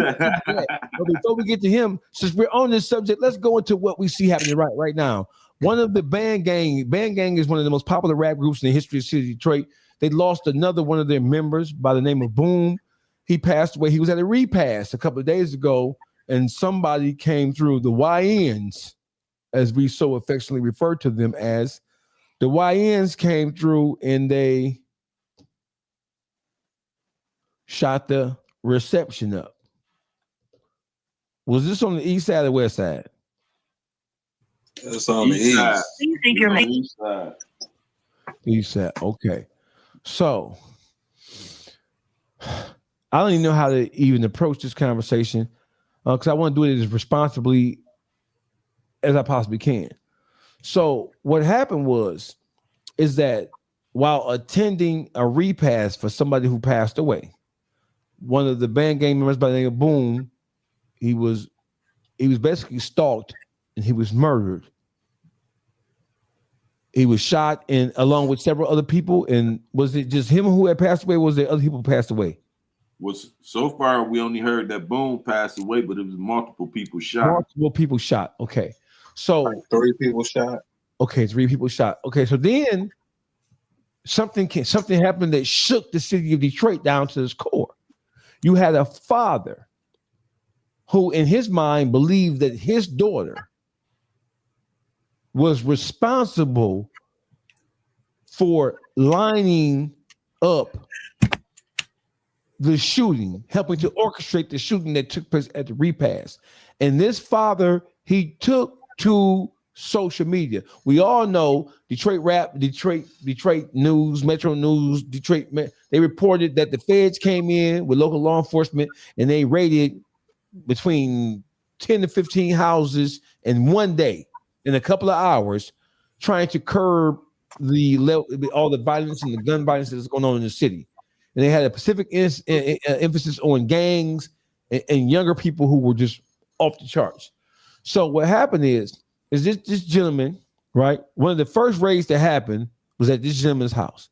before we get to him, since we're on this subject, let's go into what we see happening right now. One of the Band Gang is one of the most popular rap groups in the history of the city of Detroit. They lost another one of their members by the name of Boom. He passed away. He was at a repast a couple of days ago, and somebody came through, the YNs, as we so affectionately refer to them as, The YNs came through and they shot the reception up. Was this on the east side or west side? It's on the East side. east. Do you think you're making? East side. East side. Okay. So I don't even know how to even approach this conversation because I want to do it as responsibly as I possibly can. So what happened is that while attending a repast for somebody who passed away, one of the band gang members by the name of Boom, he was basically stalked and he was murdered. He was shot and along with several other people. And was it just him who had passed away? Or was there other people who passed away? Was so far we only heard that Boom passed away, but it was multiple people shot. Multiple people shot. Okay. So Like 3 people shot. Okay, 3 people shot. Okay, so then something happened that shook the city of Detroit down to its core. You had a father who, in his mind, believed that his daughter was responsible for lining up the shooting, helping to orchestrate the shooting that took place at the repast. And this father, he took to social media. We all know Detroit Rap, Detroit News, Metro News, they reported that the feds came in with local law enforcement and they raided between 10 to 15 houses in one day, in a couple of hours, trying to curb all the violence and the gun violence that's going on in the city. And they had a specific emphasis on gangs and younger people who were just off the charts. So what happened is this gentleman, right? One of the first raids that happened was at this gentleman's house.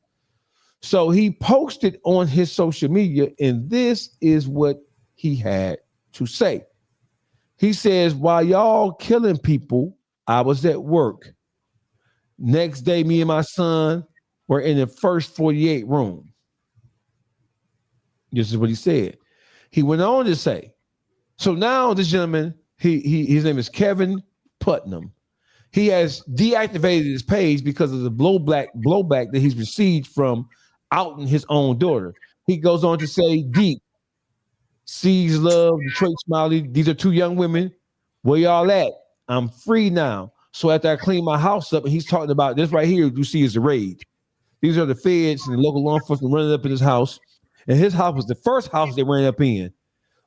So he posted on his social media, and this is what he had to say. He says, while y'all killing people, I was at work. Next day, me and my son were in the first 48 room. This is what he said. He went on to say, so now this gentleman, his name is Kevin Putnam. He has deactivated his page because of the blowback that he's received from outing his own daughter. He goes on to say, Deep, Sees Love, Detroit Smiley, these are 2 young women. Where y'all at? I'm free now. So after I clean my house up, and he's talking about this right here, you see is the raid. These are the feds and the local law enforcement running up in his house. And his house was the first house they ran up in,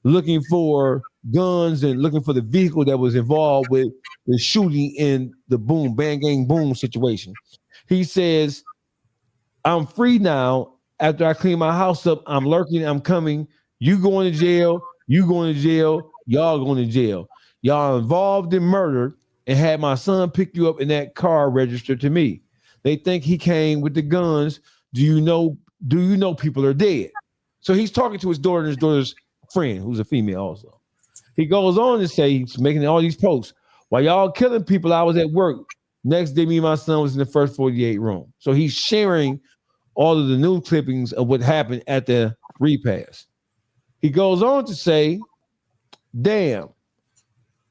looking for guns and looking for the vehicle that was involved with the shooting in the Band Gang Boom situation. He says, I'm free now. After I clean my house up, I'm lurking, I'm coming. You going to jail, y'all going to jail. Y'all involved in murder and had my son pick you up in that car registered to me. They think he came with the guns. Do you know people are dead? So he's talking to his daughter and his daughter's friend, who's a female also. He goes on to say, he's making all these posts. While y'all killing people, I was at work. Next day, me and my son was in the first 48 room. So he's sharing all of the new clippings of what happened at the repast. He goes on to say, damn,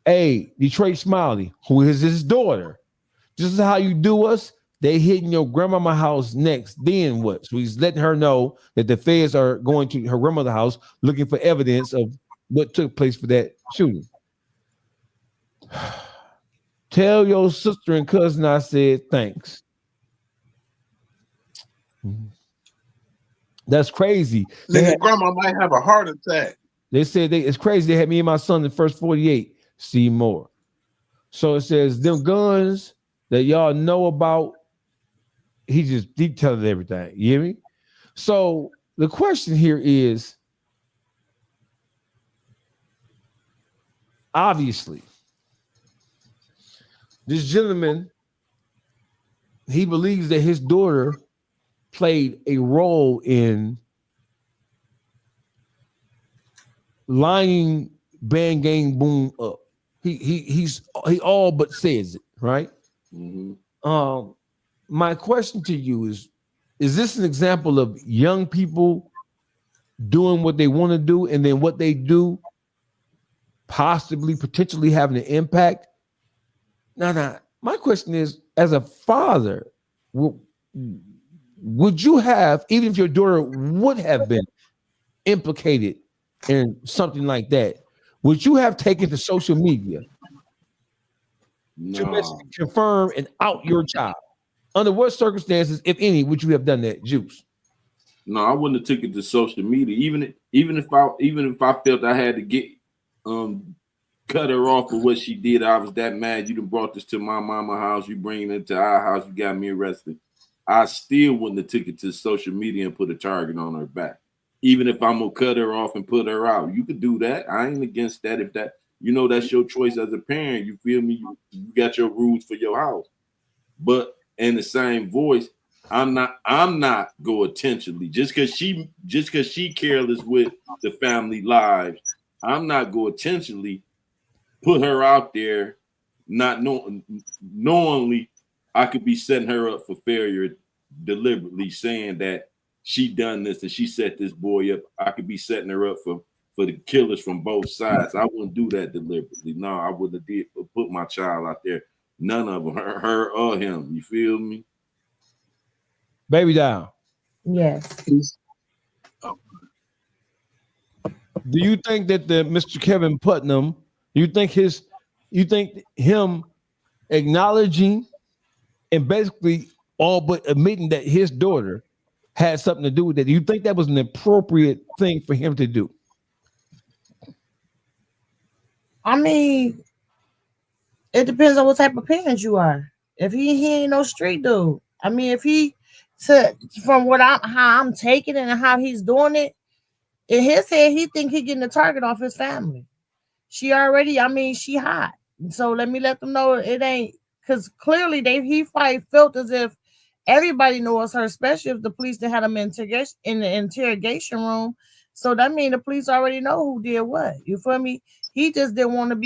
hey, Detroit Smiley, who is his daughter, this is how you do us. They hitting your grandmama house next. Then what? So he's letting her know that the feds are going to her grandmother's house looking for evidence of what took place for that shooting. Tell your sister and cousin I said thanks. That's crazy. Grandma might have a heart attack. They said it's crazy. They had me and my son in the first 48. See more. So it says them guns that y'all know about. He telling everything. You hear me? So the question here is, obviously, this gentleman, he believes that his daughter played a role in lining Band Gang Boom up. He all but says it, right? Mm-hmm. My question to you is this an example of young people doing what they want to do and then what they do possibly potentially having an impact? Now, my question is, as a father, would you have, even if your daughter would have been implicated in something like that, would you have taken to social media to No, basically confirm and out your child? Under what circumstances, if any, would you have done that, Juice? no, I wouldn't have took it to social media. Even if I felt I had to get cut her off for what she did, I was that mad. You done brought this to my mama house. You bringing it to our house. You got me arrested. I still wouldn't have took it to social media and put a target on her back. Even if I'm gonna cut her off and put her out, you could do that. I ain't against that. If that, that's your choice as a parent. You feel me? You got your rules for your house. But in the same voice, I'm not go intentionally just because she careless with the family lives. I'm not go intentionally put her out there, not knowingly. I could be setting her up for failure, deliberately saying that she done this and she set this boy up. I could be setting her up for the killers from both sides. I wouldn't do that deliberately. No, I wouldn't have put my child out there. None of them, her or him. You feel me? Baby down. Yes. Do you think that the Mr. Kevin Putnam, you think him acknowledging and basically all but admitting that his daughter had something to do with it, do you think that was an appropriate thing for him to do? I mean, it depends on what type of parent you are. If he ain't no street dude. I mean, if he from how I'm taking it and how he's doing it, in his head, he think he getting the target off his family. She hot. So let them know it ain't, because clearly he probably felt as if everybody knows her, especially if the police that had him in the interrogation room. So that means the police already know who did what. You feel me? He just didn't want to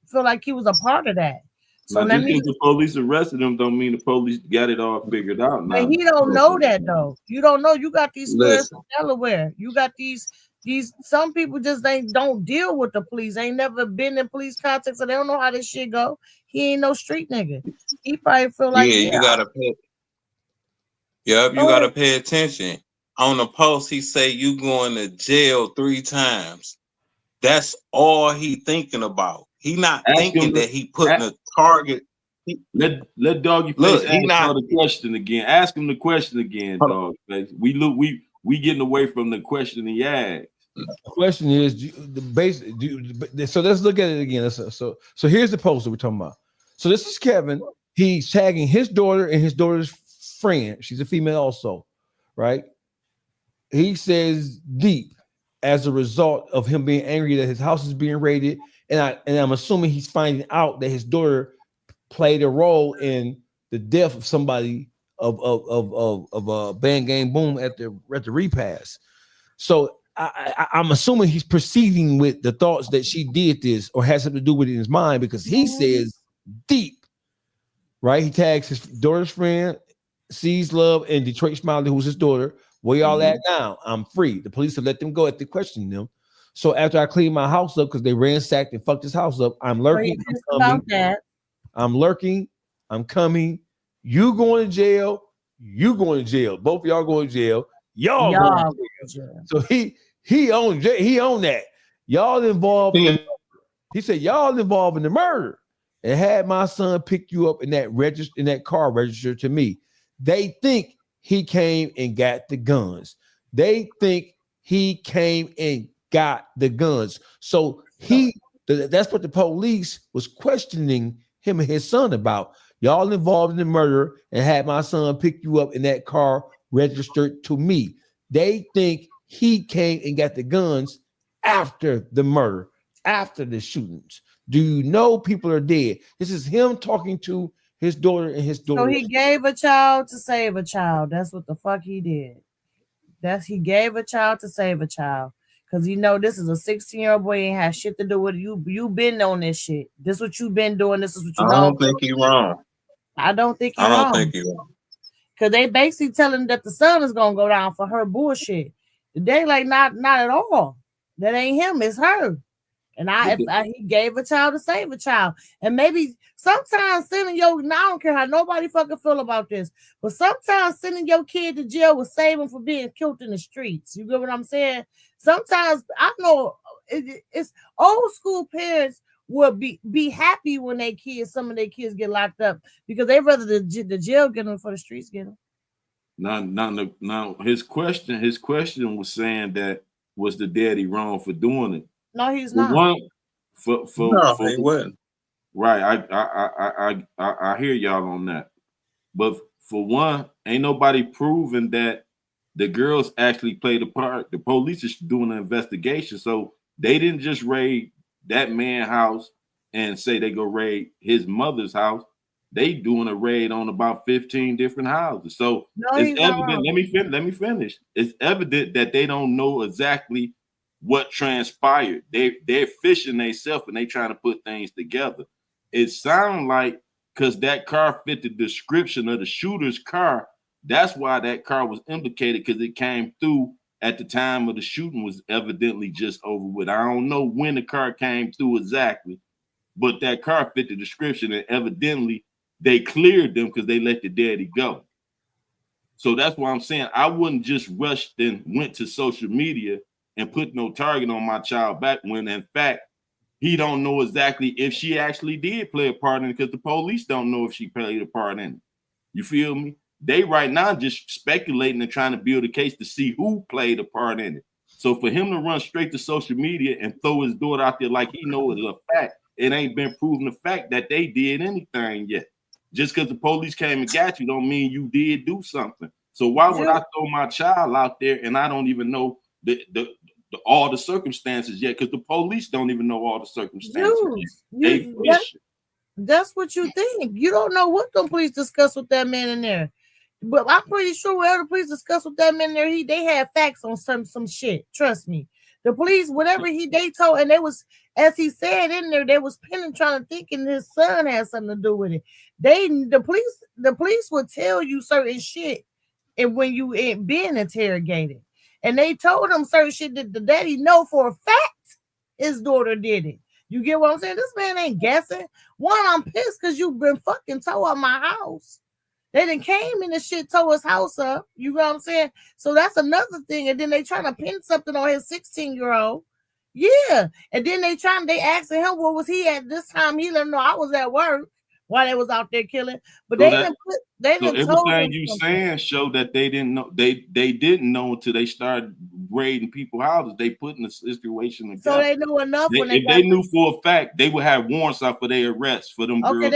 feel like he was a part of that. So now, just because the police arrested him don't mean the police got it all figured out. But he don't know that though. You don't know. You got these squares from Delaware. You got these some people just don't deal with the police. Ain't never been in police context, so they don't know how this shit go. He ain't no street nigga. He probably feel like you gotta pay attention. On the post, he say you going to jail 3 times. That's all he thinking about. He not thinking that he putting a target. Let Doggy Face ask the question again. Ask him the question again, Dog Face. We getting away from the question he asked. The question is so let's look at it again. So here's the post that we're talking about. So this is Kevin. He's tagging his daughter and his daughter's friend. She's a female also, right? He says deep as a result of him being angry that his house is being raided, and I'm assuming he's finding out that his daughter played a role in the death of somebody of Bang Gang Boom at the repast. So I'm assuming he's proceeding with the thoughts that she did this or has something to do with it in his mind, because he says deep, right? He tags his daughter's friend, sees love, and Detroit Smiley, who's his daughter. Where y'all at now? I'm free. The police have let them go after questioning them. So after I cleaned my house up because they ransacked and fucked this house up, I'm lurking. I'm lurking. I'm coming. You going to jail. You going to jail. Both of y'all going to jail. Y'all going to jail. So he owned that. Y'all involved. He said y'all involved in the murder and had my son pick you up in that car registered to me. They think he came and got the guns. They think he came and got the guns. So that's what the police was questioning him and his son about. Y'all involved in the murder and had my son pick you up in that car registered to me. They think he came and got the guns after the murder, after the shootings. Do you know people are dead? This is him talking to his daughter and his daughter. So he gave a child to save a child. That's what the fuck he did. He gave a child to save a child. Because this is a 16-year-old boy, ain't have shit to do with you. You been on this shit. This is what you been doing. This is what you know. I don't think he's wrong. I don't think he's wrong. Because they basically telling him that the son is gonna go down for her bullshit. They like not at all. That ain't him, it's her. And he gave a child to save a child. And maybe sometimes sending your, I don't care how nobody fucking feel about this, but sometimes sending your kid to jail will save them from being killed in the streets. You get what I'm saying? Sometimes I know it's old school parents will be happy when some of their kids get locked up because they rather the jail get them for the streets get them. Now, his question was saying that was the daddy wrong for doing it? No, he's not. He wasn't. Right, I hear y'all on that, but for one, ain't nobody proven that the girls actually played a part. The police is doing an investigation, so they didn't just raid that man's house and say they go raid his mother's house. They doing a raid on about 15 different houses. So it's evident. Let me finish. It's evident that they don't know exactly what transpired. They're fishing themselves and they trying to put things together. It sounds like because that car fit the description of the shooter's car, that's why that car was implicated, because it came through at the time of the shooting was evidently just over with. I don't know when the car came through exactly, but that car fit the description, and evidently they cleared them because they let the daddy go. So that's why I'm saying I wouldn't just rush and went to social media and put no target on my child back when in fact he don't know exactly if she actually did play a part in it, because the police don't know if she played a part in it. You feel me? They right now just speculating and trying to build a case to see who played a part in it. So for him to run straight to social media and throw his daughter out there like he knows it's a fact, it ain't been proven the fact that they did anything yet. Just because the police came and got you don't mean you did do something. So why would I throw my child out there and I don't even know all the circumstances yet? Because the police don't even know all the circumstances yet. That's what you think. You don't know what the police discussed with that man in there. But I'm pretty sure whatever the police discussed with that man there, they had facts on some shit. Trust me. The police, whatever they told, and they was, as he said in there, they was trying to thinking his son had something to do with it. The police would tell you certain shit, and when you ain't being interrogated, and they told him certain shit that the daddy know for a fact his daughter did it. You get what I'm saying? This man ain't guessing. One, I'm pissed because you've been fucking tore up my house. They done came in and shit, tore his house up. You know what I'm saying? So that's another thing. And then they trying to pin something on his 16-year-old. Yeah. And then they asking him where was he at this time. He let them know I was at work while they was out there killing. But so everything you saying show that they didn't know. They didn't know until they started raiding people's houses. They put in the situation together. So they knew enough. If they knew for a fact, they would have warrants out for their arrests for them girls.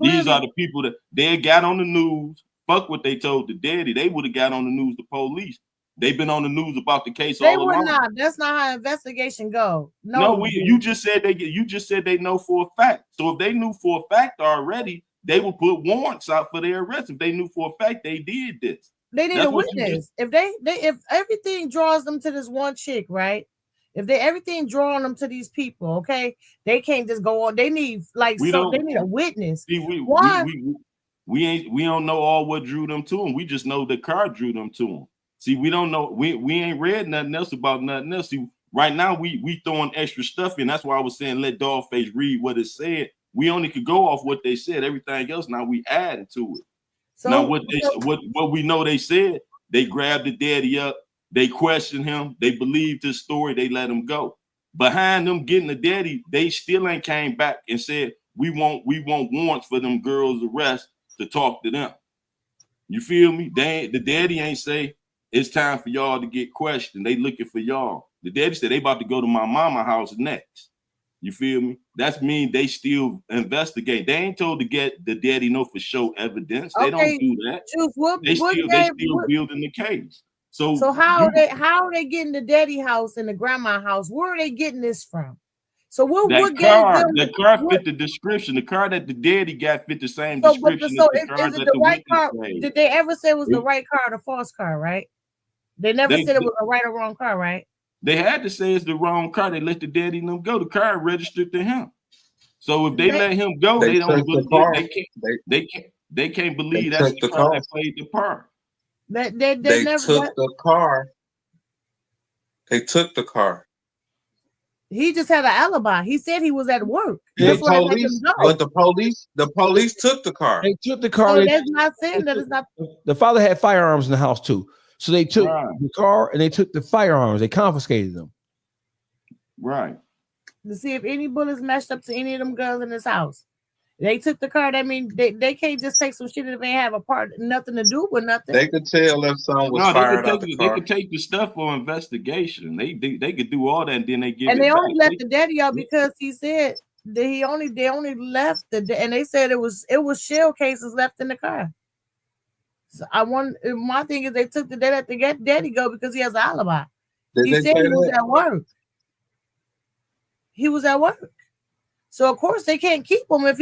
These are the people that they got on the news. Fuck what they told the daddy. They would have got on the news, the police. They've been on the news about the case all along. Not. That's not how investigation go. You just said they know for a fact. So if they knew for a fact already, they would put warrants out for their arrest. If they knew for a fact they did this, they need a witness. If everything draws them to this one chick, right? If everything drawing them to these people, okay, they can't just go on. They need they need a witness. See, we don't know all what drew them to them. We just know the car drew them to them. See, we don't know. We ain't read nothing else about nothing else. See, right now we throwing extra stuff in. That's why I was saying let Dogface read what it said. We only could go off what they said. Everything else now we adding to it. So now what we know they said, they grabbed the daddy up. They questioned him. They believed his story. They let him go. Behind them getting the daddy, they still ain't came back and said, we want warrants for them girls' arrest to talk to them. You feel me? The daddy ain't say, it's time for y'all to get questioned. They looking for y'all. The daddy said they about to go to my mama house next. You feel me? That's mean they still investigate. They ain't told to get the daddy no for show evidence. They don't do that. They still building the case. So how are they getting the daddy house and the grandma house? Where are they getting this from? So the car fit the description. The car that the daddy got fit the same description. Is it the right car? Did they ever say it was the right car or the false car? Right? They never said it was a right or wrong car, right? They had to say it's the wrong car. They let the daddy and them go. The car registered to him. So if they let him go, they don't. They can't believe that's the car that played the part. They took the car. They took the car. He just had an alibi. He said he was at work. The That's why they let him police, go. but the police took the car. They took the car. So they- that's not saying that it's not. the father had firearms in the house too. So they took Right. the car and they took the firearms. They confiscated them. Right. To see if any bullets matched up to any of them guns in this house. They took the car. That means they can't just take some shit that they have a part, nothing to do with nothing. They could tell if someone was No, fired out the they car. could take the stuff for investigation. They could do all that and then they give And it they back. only left the daddy out because he said that they only left and they said it was shell cases left in the car. So my thing is they took the daddy to get daddy go because he has an alibi. Did He they said say he was that? at work. He was at work. So of course they can't keep him if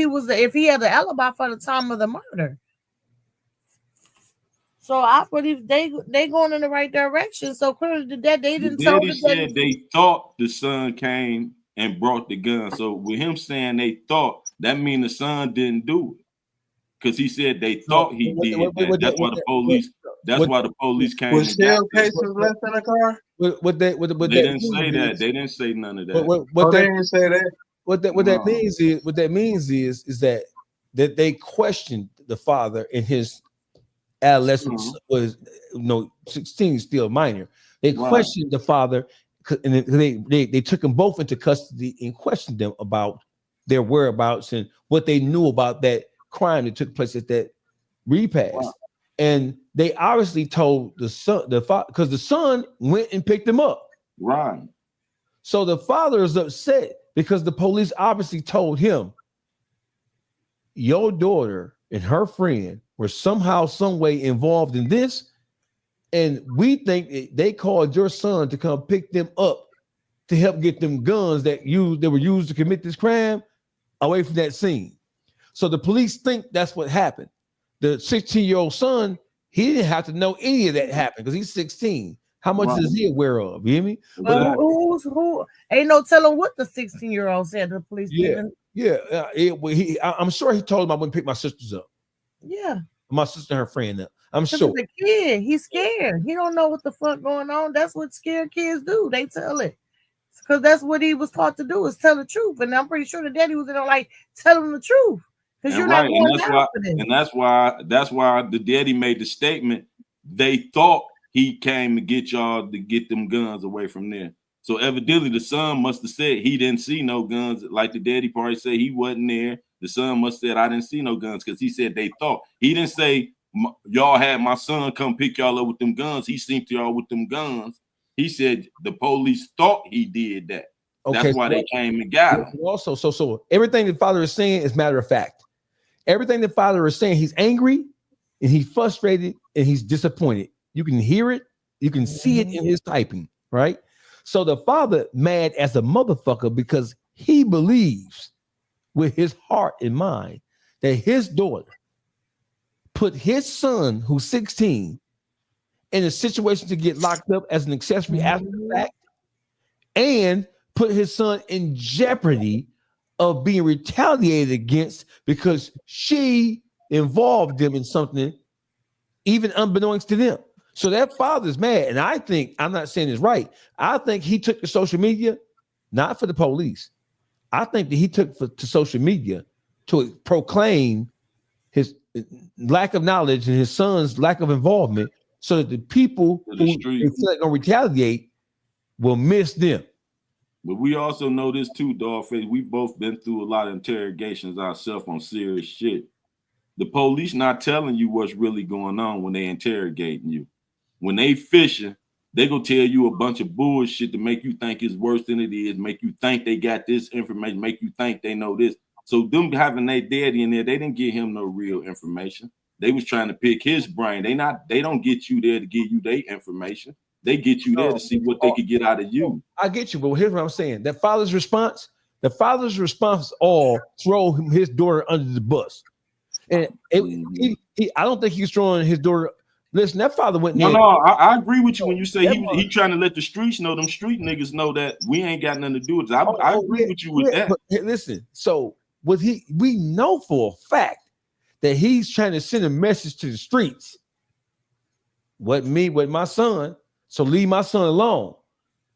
he had an alibi for the time of the murder. So I believe they going in the right direction. So clearly they The didn't tell daddy the said daddy. they thought the son came and brought the gun. So with him saying they thought, that means the son didn't do it. Because he said they thought he did that. That's why the police. That's why the police came. Was and got shell him. cases left in the car? They didn't say that. They didn't say none of that. Oh, they didn't say that. What that means is that they questioned the father in his adolescence was 16, still minor. They questioned the father and they took them both into custody and questioned them about their whereabouts and what they knew about that crime that took place at that repast. Wow. And they obviously told the son, because the son went and picked him up. Right. So the father is upset because the police obviously told him, your daughter and her friend were somehow, some way involved in this. And we think they called your son to come pick them up to help get them guns that were used to commit this crime away from that scene. So the police think that's what happened. The 16-year-old son, he didn't have to know any of that happened because he's 16. How much is he aware of? You hear me? But who? Ain't no telling what the 16-year-old said to the police. I'm sure he told him I wouldn't pick my sisters up. Yeah. My sister and her friend up. I'm Because sure. he's a kid. He's scared. He don't know what the fuck going on. That's what scared kids do. They tell it. Because that's what he was taught to do, is tell the truth. And I'm pretty sure the daddy was in there like, tell him the truth. Because you're not going down for this. And that's why the daddy made the statement. They thought he came to get y'all to get them guns away from there. So evidently the son must have said he didn't see no guns. Like the daddy probably said he wasn't there. The son must have said I didn't see no guns because he said they thought. He didn't say y'all had my son come pick y'all up with them guns. He seen to y'all with them guns. He said the police thought he did that. Okay, that's why they came and got him. Also, so everything the father is saying is matter of fact. Everything the father is saying, he's angry and he's frustrated and he's disappointed. You can hear it, you can see it in his typing, right? So the father mad as a motherfucker because he believes with his heart and mind that his daughter put his son, who's 16, in a situation to get locked up as an accessory after the fact, and put his son in jeopardy of being retaliated against because she involved them in something even unbeknownst to them. So that father's mad. And I think, I'm not saying it's right, I think he took to social media, not for the police. I think that he took to social media to proclaim his lack of knowledge and his son's lack of involvement so that the people who feel like gonna retaliate will miss them. But we also know this too, Dogface. We've both been through a lot of interrogations ourselves on serious shit. The police not telling you what's really going on when they interrogating you. When they fishing, they gonna tell you a bunch of bullshit to make you think it's worse than it is, make you think they got this information, make you think they know this. So them having their daddy in there, they didn't give him no real information. They was trying to pick his brain. They don't get you there to give you their information. They get you there to see what they could get out of you. I get you, but here's what I'm saying. That father's response is all throw his daughter under the bus. And I don't think he's throwing his daughter. Listen, that father went. No, I agree with you when you say he trying to let the streets know, them street niggas know that we ain't got nothing to do with it. I agree with you with that. But listen, so we know for a fact that he's trying to send a message to the streets. What my son. So leave my son alone.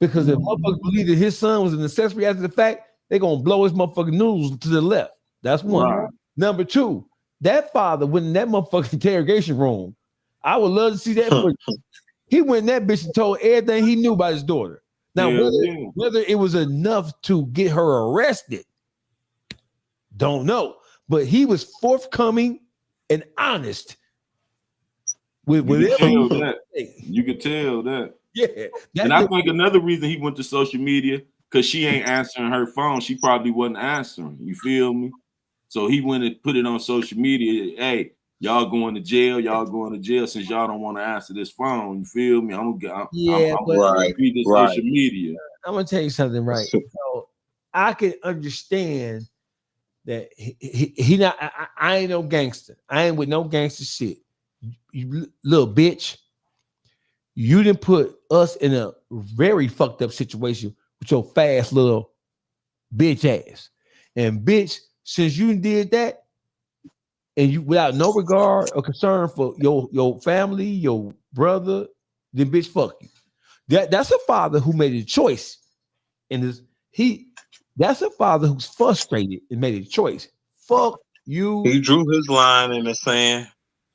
Because if motherfuckers believe that his son was an accessory after the fact, they're gonna blow his motherfucking news to the left. That's one. Right. Number two, that father went in that motherfucking interrogation room. I would love to see that footage. He went in that bitch and told everything he knew about his daughter. Now, whether it was enough to get her arrested, don't know. But he was forthcoming and honest with whatever. You could tell that. Yeah. And I think another reason he went to social media, because she ain't answering her phone. She probably wasn't answering. You feel me? So he went and put it on social media. Hey, y'all going to jail. Y'all going to jail since y'all don't want to answer this phone. You feel me? I'm gonna read this social media. I'm gonna tell you something, right? So I can understand that he not. I ain't no gangster. I ain't with no gangster shit. You little bitch. You didn't put us in a very fucked up situation with your fast little bitch ass. And bitch, since you did that, and you without no regard or concern for your family, your brother, then bitch, fuck you. That's a father who made a choice. And that's a father who's frustrated and made a choice. Fuck you. He drew his line in the sand.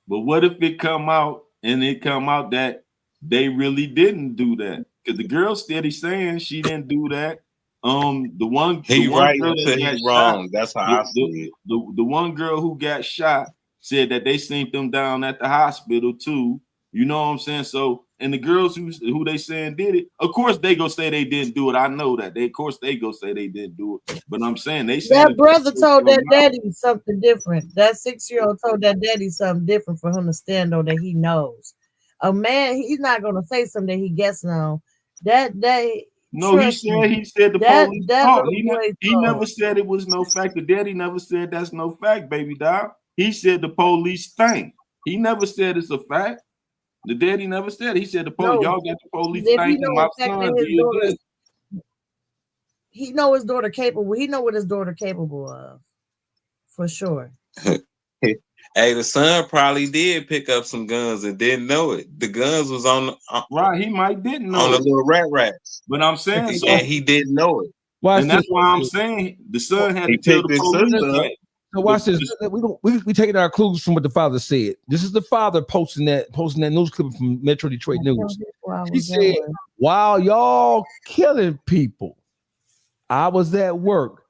But what if it come out that they really didn't do that? Because the girl steady saying she didn't do that. The one girl that got wrong. Shot, that's how I see it. The one girl who got shot said that they seen them down at the hospital too. You know what I'm saying? So, and the girls who they saying did it, of course they go say they didn't do it. I know that. They go say they didn't do it. But I'm saying that brother told that daddy something different. That 6-year-old told that daddy something different for him to stand on that he knows. A man, he's not gonna say something that he guessing on. That day. No, he said the police talk. He never said it was no fact. The daddy never said that's no fact, baby doll. He said the police think. He never said it's a fact. The daddy never said it. He said the police, y'all got the police thinking my son did this. He know his daughter capable. He know what his daughter capable of, for sure. Hey, the son probably did pick up some guns and didn't know it. The guns was on right. He might didn't know on the little rats. But I'm saying, and he didn't know it. And that's why I'm saying the son had to tell the police. So watch this. We taking our clues from what the father said. This is the father posting that news clip from Metro Detroit News. He said, "While y'all killing people, I was at work.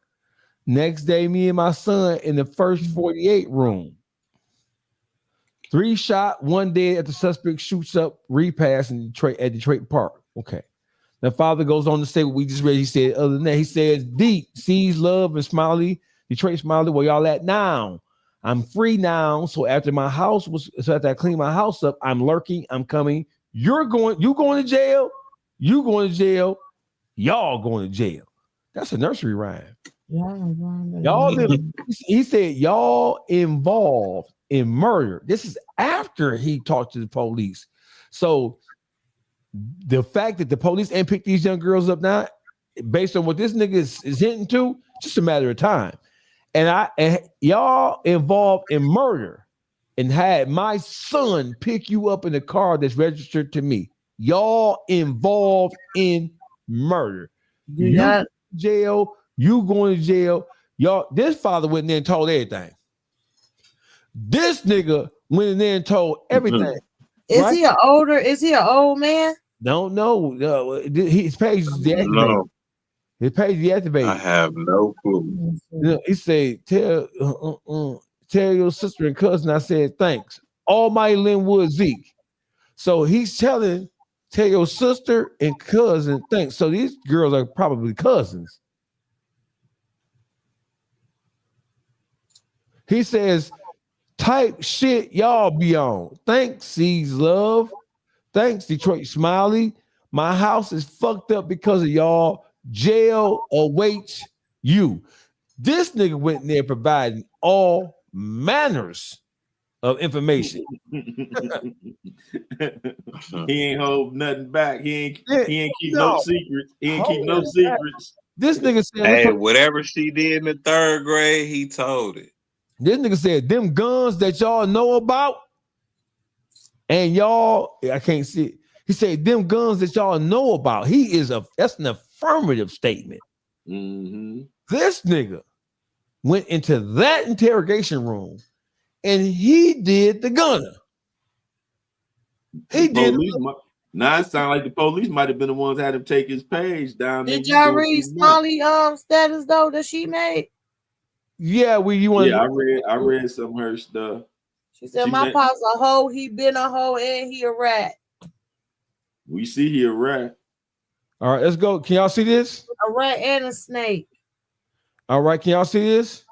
Next day, me and my son in the first 48 room. 3 shot, 1 dead at the suspect shoots up repass in Detroit Park." Okay. The father goes on to say what we just read. He said, other than that, he says, "Deep sees love and Smiley, Detroit Smiley, where y'all at now? I'm free now. So after I clean my house up, I'm lurking, I'm coming. You going to jail, you going to jail, y'all going to jail." That's a nursery rhyme. Y'all he said y'all involved in murder. This is after he talked to the police. So the fact that the police ain't picked these young girls up now, based on what this nigga is hinting to, just a matter of time. And y'all involved in murder and had my son pick you up in a car that's registered to me. Y'all involved in murder. You going to jail, you going to jail. Y'all, this father went in there and told everything. This nigga went in there and told everything. Is he an old man? Don't know. His page is deactivated. No. His page is deactivated. I have no clue. He said, tell your sister and cousin I said thanks. Almighty Linwood Zeke. So he's tell your sister and cousin thanks. So these girls are probably cousins. He says, type shit y'all be on. Thanks, Sees Love. Thanks, Detroit Smiley. My house is fucked up because of y'all. Jail awaits you. This nigga went in there providing all manners of information. He ain't hold nothing back. He ain't keep no secrets. He ain't keep no secrets. This nigga said, "Hey, whatever she did in the 3rd grade, he told it." This nigga said, "Them guns that y'all know about, and y'all," I can't see it. He said, them guns that y'all know about. That's an affirmative statement. Mm-hmm. This nigga went into that interrogation room and he did the gunner. Now it sounds like the police might have been the ones that had him take his page down. Did y'all read Smiley status though that she made? Yeah, I read some of her stuff. She said, my pop's a hoe, he been a hoe, and he a rat. We see he a rat. All right, let's go. Can y'all see this? A rat and a snake. All right, can y'all see this?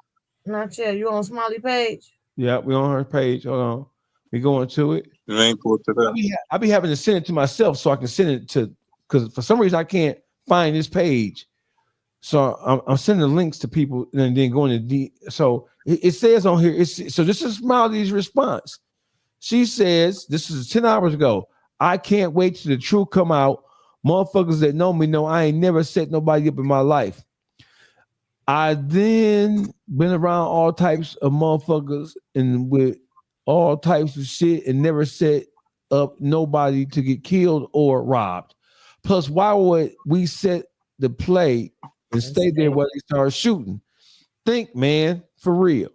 Not yet. You on Smiley page? Yeah, we on her page. Hold on. We going to it. It ain't pulled to that. I be having to send it to myself so I can send it to, because for some reason I can't find this page. So I'm sending the links to people and then going to so it says on here, so this is Smiley's response. She says, this is 10 hours ago. I can't wait till the truth come out. Motherfuckers that know me know I ain't never set nobody up in my life. I then been around all types of motherfuckers and with all types of shit and never set up nobody to get killed or robbed. Plus, why would we set the play and stay there while they start shooting? Think, man, for real.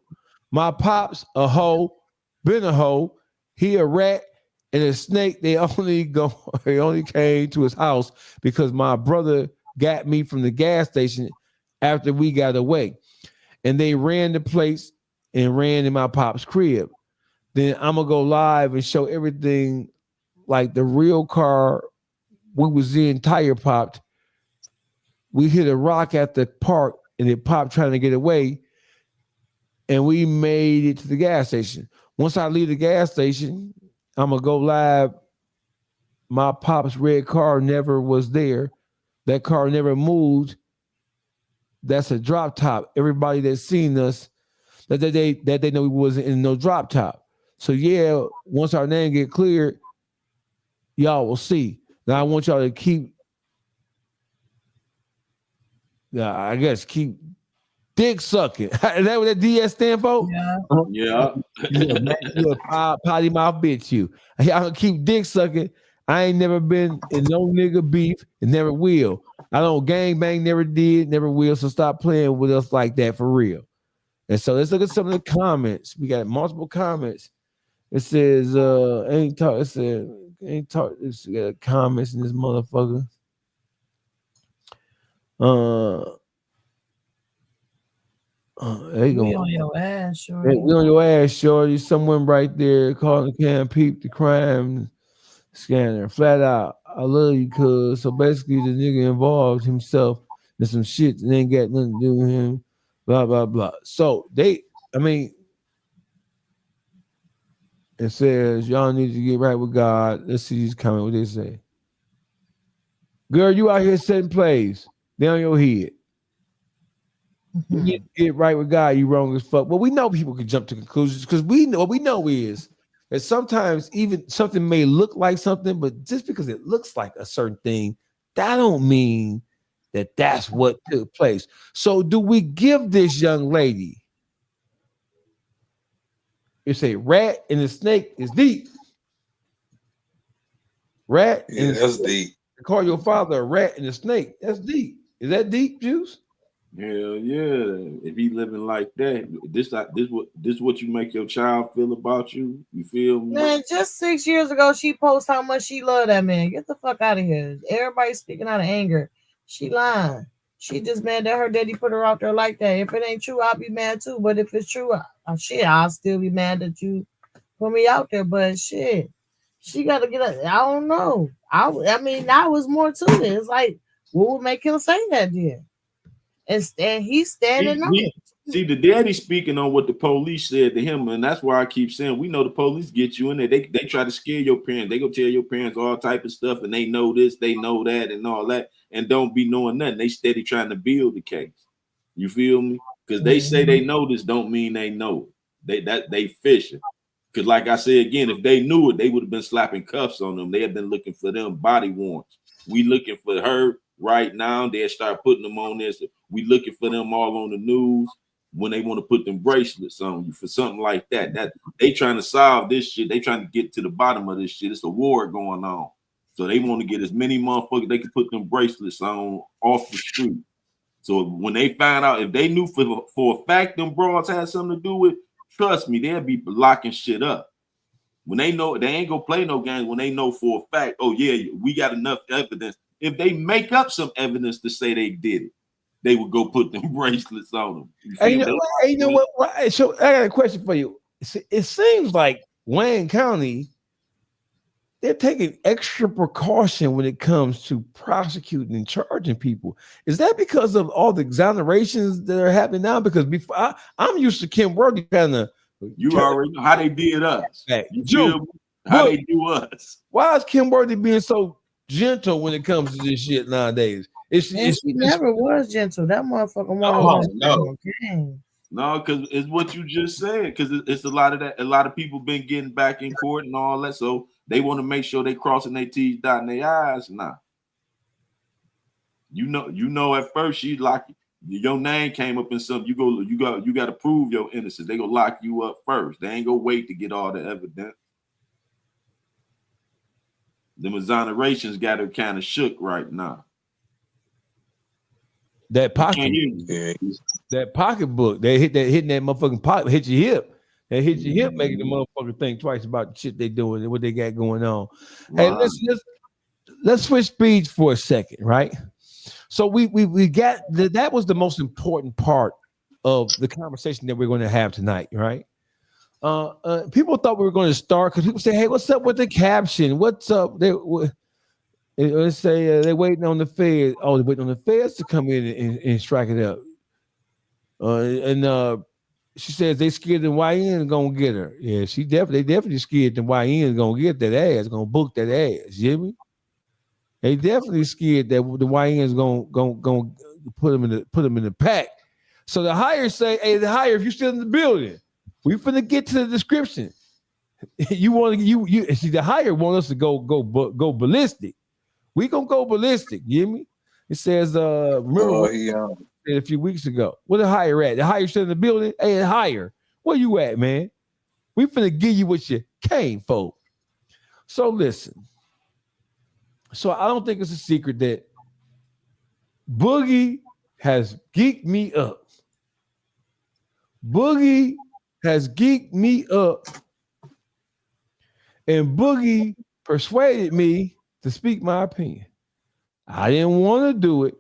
My pops a hoe, been a hoe. He a rat and a snake. They only came to his house because my brother got me from the gas station after we got away. And they ran the place and ran in my pop's crib. Then I'm gonna go live and show everything like the real car we was in tire popped. We hit a rock at the park and it popped trying to get away. And we made it to the gas station. Once I leave the gas station, I'm gonna go live. My pop's red car never was there. That car never moved. That's a drop top. Everybody that's seen us, that they know we wasn't in no drop top. So yeah, once our name get cleared, y'all will see. Now I want y'all to keep dick sucking. Is that what that DS stand for? Yeah. You a potty mouth bitch, you. Y'all keep dick sucking. I ain't never been in no nigga beef and never will. I don't gang bang, never did, never will. So stop playing with us like that for real. And so let's look at some of the comments. We got multiple comments. It says, ain't talk. It said, ain't talk. It's got comments in this motherfucker. There you go. We on your ass, shorty. We on your ass, shorty. Someone right there calling Cam Peep the crime scanner. Flat out, I love you, cuz. So basically, the nigga involved himself in some shit that ain't got nothing to do with him. Blah, blah, blah. So it says, y'all need to get right with God. Let's see these comments, what they say. Girl, you out here setting plays. They on your head. You need to get right with God, you wrong as fuck. Well, we know people can jump to conclusions because what we know is that sometimes even something may look like something, but just because it looks like a certain thing, that don't mean that that's what took place. So do we give this young lady, it's a rat and a snake is deep. Rat and that's deep. Call your father a rat and a snake. That's deep. Is that deep, Juice? Hell yeah. If he living like that, this what you make your child feel about you. You feel me? Man, just 6 years ago, she posted how much she loved that man. Get the fuck out of here. Everybody's speaking out of anger. She lying. She just mad that her daddy put her out there like that. If it ain't true, I'll be mad too. But if it's true, I'll still be mad that you put me out there. But shit, she got to get up. I don't know. I mean, that was more to it. It's like, what would make him say that then? And he's standing up. See, the daddy speaking on what the police said to him, and that's why I keep saying we know the police get you in there. They try to scare your parents. They go tell your parents all type of stuff, and they know this, they know that, and all that, and don't be knowing nothing. They steady trying to build the case. You feel me? Because they say they know this, don't mean they know it. They fishing. Because like I said again, if they knew it, they would have been slapping cuffs on them. They have been looking for them body warrants. We looking for her right now. They start putting them on this. We looking for them all on the news when they want to put them bracelets on you for something like that. That they trying to solve this shit. They trying to get to the bottom of this shit. It's a war going on. So they want to get as many motherfuckers they can put them bracelets on off the street. So when they find out, if they knew for a fact them broads had something to do with, trust me, they'll be locking shit up. When they know they ain't gonna play no games, when they know for a fact, oh yeah, we got enough evidence. If they make up some evidence to say they did it, they would go put them bracelets on them. You know what? Right. So I got a question for you. It seems like Wayne County, they're taking extra precaution when it comes to prosecuting and charging people. Is that because of all the exonerations that are happening now? Because before I'm used to Kim Worthy kind of. You already know how they did us. How they do us. Why is Kim Worthy being so gentle when it comes to this shit nowadays? She never was gentle. That motherfucker was No, because it's what you just said. Because it's a lot of that. A lot of people been getting back in court and all that, so they want to make sure they crossing their T's, dotting their I's. Nah, you know. At first, she's like, your name came up in something. You got to prove your innocence. They gonna lock you up first. They ain't gonna wait to get all the evidence. Them exonerations got her kind of shook right now. That pocketbook, they hitting that motherfucking pocket, hit your hip. They hit your hip, making the motherfucker think twice about the shit they doing and what they got going on. Wow. Hey, let's switch speeds for a second, right? So we got that was the most important part of the conversation that we're going to have tonight, right? People thought we were going to start because people say, "Hey, what's up with the caption? What's up?" Let's say they're waiting on the feds. Oh, they're waiting on the feds to come in and strike it up. She says they scared the YN gonna get her. Yeah, they definitely scared the YN gonna get that ass, gonna book that ass. You hear me? They definitely scared that the YN's gonna put them in the pack. So the hire say, "Hey, the hire, if you're still in the building, we finna get to the description. You see the hire want us to go ballistic. We gonna go ballistic. You hear me?" It says, remember a few weeks ago. Where the hire at? The hire still in the building? Hey, the hire, where you at, man? We finna give you what you came for. So listen. So I don't think it's a secret that Boogie has geeked me up. Boogie has geeked me up. And Boogie persuaded me to speak my opinion. I didn't want to do it,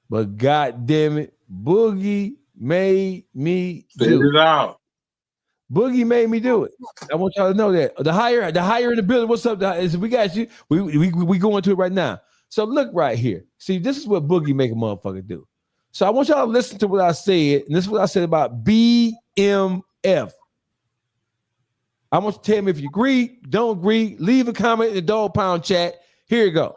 but God damn it, Boogie made me do it. Out. Boogie made me do it. I want y'all to know that. The hire in the building. What's up? We got you. We going to it right now. So look right here. See, this is what Boogie make a motherfucker do. So I want y'all to listen to what I said, and this is what I said about BMF. I want you to tell me if you agree, don't agree. Leave a comment in the Dog Pound chat. Here you go.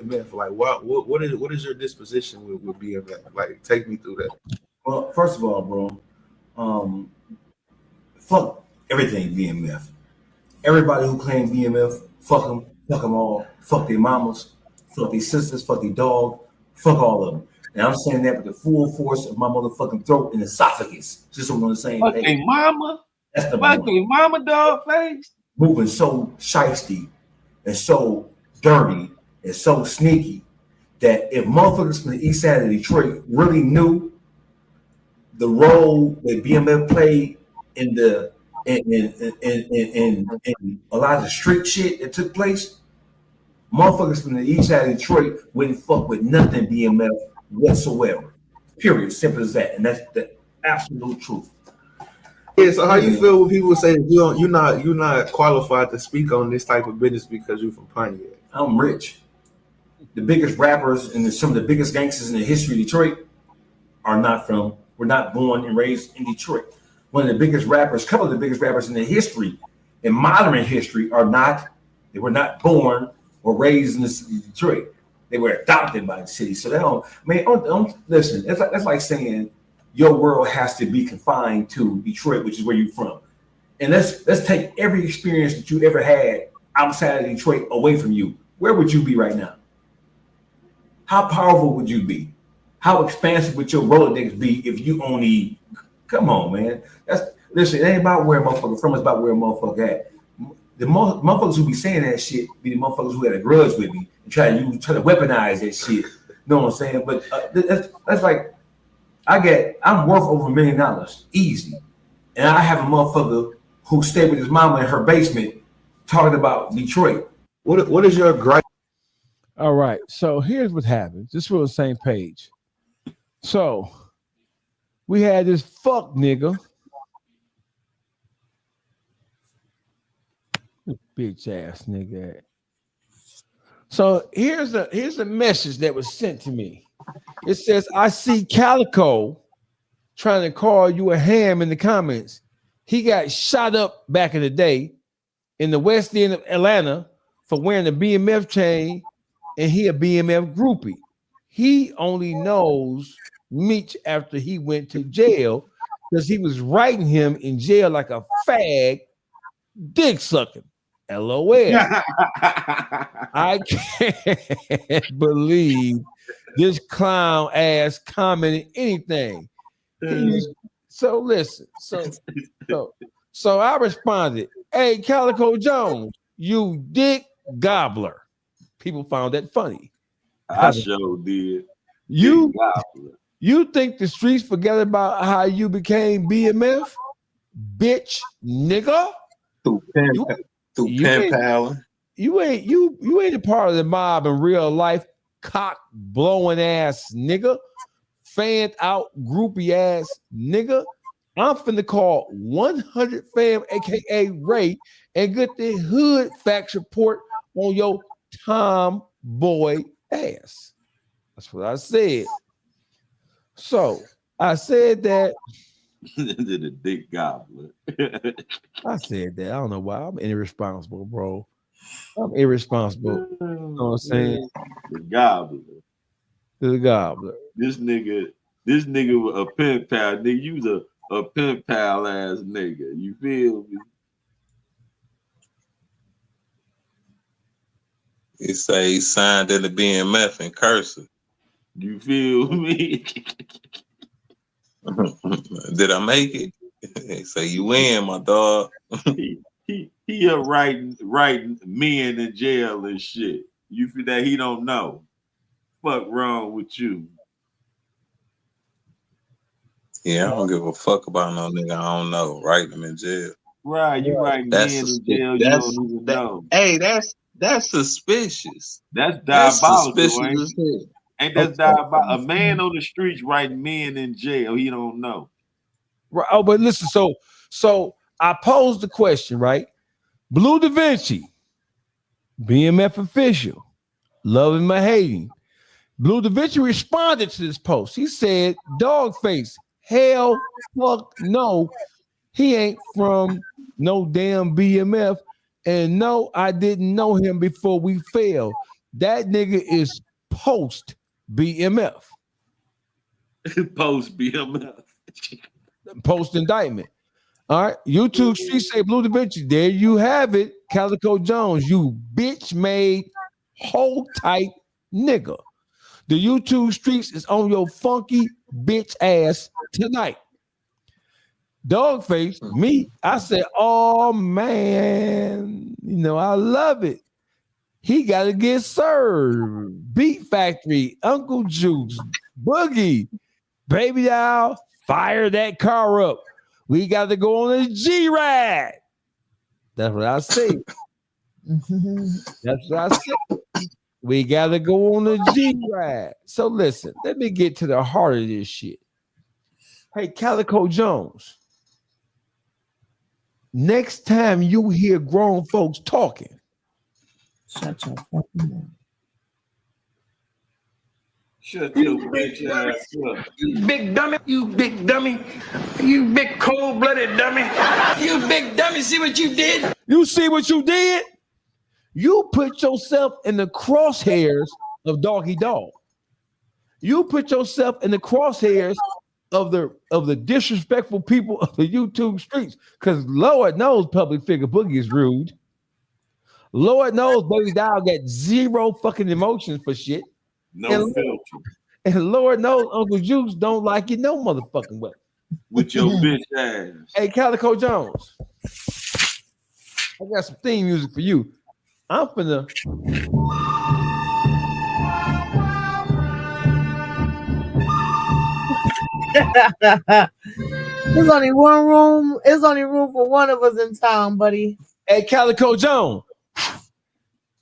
Like, what is your disposition with BMF? Like, take me through that. Well, first of all, bro, fuck everything BMF. Everybody who claims BMF, fuck them all. Fuck their mamas, fuck their sisters, fuck their dog, fuck all of them. And I'm saying that with the full force of my motherfucking throat and esophagus. Just so we're on the same page. Fucking mama. That's the fucking mama, dog face. Moving so shiesty and so dirty and so sneaky that if motherfuckers from the east side of Detroit really knew the role that BMF played in a lot of the street shit that took place, motherfuckers from the east side of Detroit wouldn't fuck with nothing BMF whatsoever. Period. Simple as that. And that's the absolute truth. Yeah, so how you feel when people say that you're not qualified to speak on this type of business because you're from Pontiac? I'm rich. The biggest rappers and some of the biggest gangsters in the history of Detroit were not born and raised in Detroit. One of the biggest rappers, couple of the biggest rappers in the history, in modern history, were not born or raised in the city of Detroit. They were adopted by the city. So don't listen. That's like saying your world has to be confined to Detroit, which is where you're from. And let's take every experience that you ever had outside of Detroit away from you. Where would you be right now? How powerful would you be? How expansive would your Rolodex be if you only? Come on, man. Listen. It ain't about where a motherfucker from. It's about where a motherfucker at. the motherfuckers who be saying that shit be the motherfuckers who had a grudge with me and try to weaponize that shit. You know what I'm saying? But that's like I'm worth over $1 million easy, and I have a motherfucker who stayed with his mama in her basement talking about Detroit. What is your gripe? All right, so here's what happened. Just we're on the same page. So we had this fuck nigga, bitch ass nigga. So here's a message that was sent to me. It says, I see Calico trying to call you a ham in the comments. He got shot up back in the day in the West End of Atlanta for wearing a BMF chain, and he a BMF groupie. He only knows Meech after he went to jail because he was writing him in jail like a fag, dick sucking. LOL. I can't believe this clown ass commented anything. So listen, so I responded, hey, Calico Jones, you dick gobbler. People found that funny. I sure did. You think the streets forget about how you became BMF? Bitch, nigga. Through pen pal. You ain't a part of the mob in real life, cock blowing ass nigga, fanned out groupie ass nigga. I'm finna call 100 fam, aka Ray, and get the hood facts report on your tomboy ass. That's what I said. So I said that. The dick gobbler. I said that. I don't know why. I'm irresponsible, bro. I'm irresponsible. You know what I'm saying? The gobbler. The gobbler. This nigga was a pen pal. Nigga, you was a pen pal ass nigga. You feel me? He say he signed in the BMF in cursive. You feel me? Did I make it? They say you win, my dog. he writing men in jail and shit. You feel that he don't know? Fuck wrong with you? Yeah, I don't give a fuck about no nigga I don't know. Writing him in jail. Right, you writing men in jail. You don't even know. Hey, that's suspicious. That's diabolical. Suspicious. Ain't that diabolical? A man on the streets writing men in jail. He don't know. Right. Oh, but listen. So I posed the question, right? Blue Da Vinci, BMF official, loving my hating. Blue Da Vinci responded to this post. He said, "Dogface, hell, fuck no, he ain't from no damn BMF, and no, I didn't know him before we fell. That nigga is post BMF, post BMF, post indictment." All right, YouTube streets say Blue Da Vinci. There you have it, Calico Jones, you bitch made whole tight nigga. The YouTube streets is on your funky bitch ass tonight. Dogface, me, I said, oh man, I love it. He got to get served. Beat Factory, Uncle Juice, Boogie, Baby Doll, fire that car up. We got to go on a G-Ride. That's what I say. That's what I say. We got to go on a G-Ride. So listen, let me get to the heart of this shit. Hey, Calico Jones, next time you hear grown folks talking, shut your fucking mouth. Shut your bitch ass up. You big dummy, you big dummy, you big cold-blooded dummy. You big dummy, see what you did? You see what you did? You put yourself in the crosshairs of Doggy Dog. You put yourself in the crosshairs of the disrespectful people of the YouTube streets. Because Lord knows public figure Boogie is rude. Lord knows Baby Doll got zero fucking emotions for shit. No filter. And Lord knows Uncle Juice don't like you no motherfucking way. With your bitch ass. Hey, Calico Jones. I got some theme music for you. I'm finna. There's only one room. There's only room for one of us in town, buddy. Hey, Calico Jones.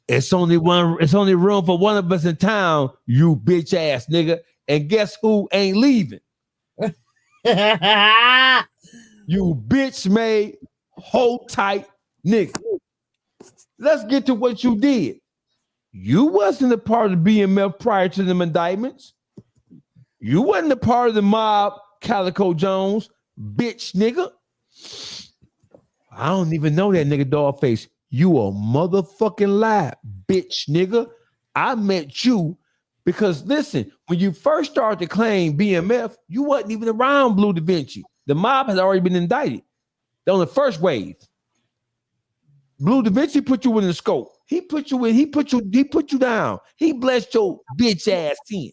It's only room for one of us in town, you bitch ass nigga. And guess who ain't leaving? You bitch made hold tight nigga. Let's get to what you did. You wasn't a part of BMF prior to them indictments. You wasn't a part of the mob, Calico Jones, bitch nigga. I don't even know that nigga dog face. You a motherfucking lie, bitch nigga. I met you because listen, when you first started to claim BMF, you wasn't even around Blue Da Vinci. The mob had already been indicted. On the first wave. Blue Da Vinci put you in the scope. He put you down. He blessed your bitch ass in.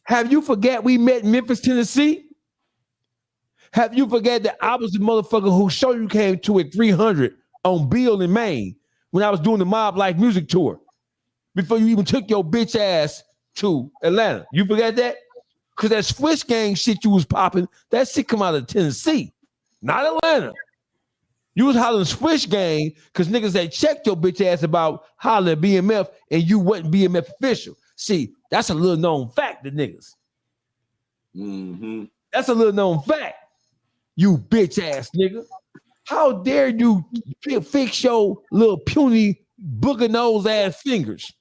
Have you forgot we met in Memphis, Tennessee? Have you forgot that I was the motherfucker who showed you came to at 300 on Beale in Maine when I was doing the Mob Life music tour before you even took your bitch ass to Atlanta? You forgot that? Because that Swiss gang shit you was popping, that shit come out of Tennessee, not Atlanta. You was hollering Swiss gang because niggas that checked your bitch ass about hollering BMF and you wasn't BMF official. See, that's a little known fact to niggas. Mm-hmm. That's a little known fact. You bitch ass nigga. How dare you fix your little puny booger nose ass fingers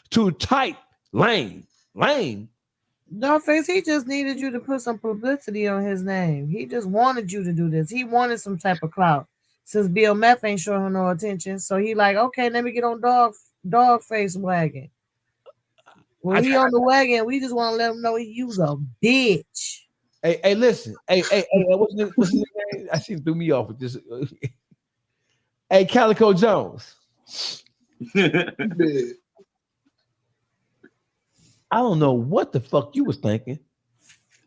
to type lame? Dollface, he just needed you to put some publicity on his name. He just wanted you to do this. He wanted some type of clout. Since BMF ain't showing him no attention, so he like, okay, let me get on Dogface wagon. When he on the wagon, we just want to let him know he was a bitch. Hey, listen. Hey, what's his name? I see him threw me off with this. Hey, Calico Jones. I don't know what the fuck you was thinking.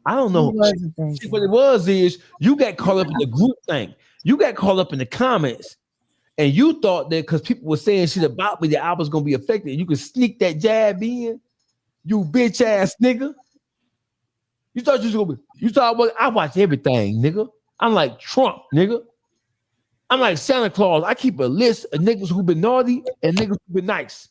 I don't know. What it was is you got caught up in the group thing. You got caught up in the comments, and you thought that because people were saying shit about me that I was gonna be affected, you could sneak that jab in. You bitch ass nigga. You thought you was gonna be. You thought I watch everything, nigga. I'm like Trump, nigga. I'm like Santa Claus. I keep a list of niggas who been naughty and niggas who been nice.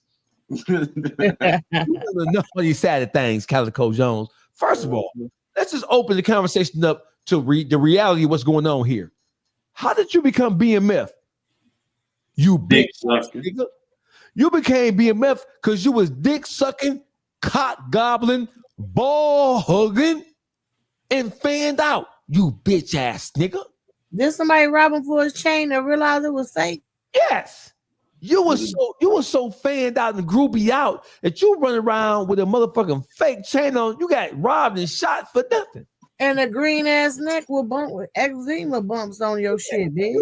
The naughty side of things, Calico Jones. First of all, let's just open the conversation up to the reality of what's going on here. How did you become BMF? You bitch nigga. You became BMF because you was dick sucking, cock gobbling, ball hugging, and fanned out. You bitch ass nigga. Did somebody rob him for his chain and realize it was fake? Yes. You were so fanned out and groupie out that you run around with a motherfucking fake chain on. You got robbed and shot for nothing. And a green ass neck with eczema bumps on your shit, bitch.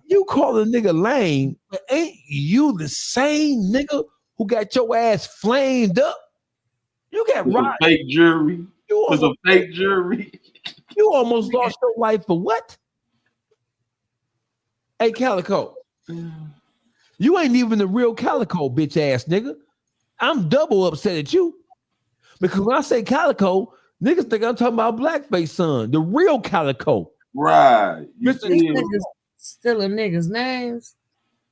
You call a nigga lame, but ain't you the same nigga who got your ass flamed up? You got robbed. Fake jury. Was a fake jury. You almost lost your life for what? Hey, Calico. You ain't even the real Calico, bitch ass nigga. I'm double upset at you. Because when I say Calico, niggas think I'm talking about Blackface son, the real Calico. Right. Mr. Niggas stealing niggas' names.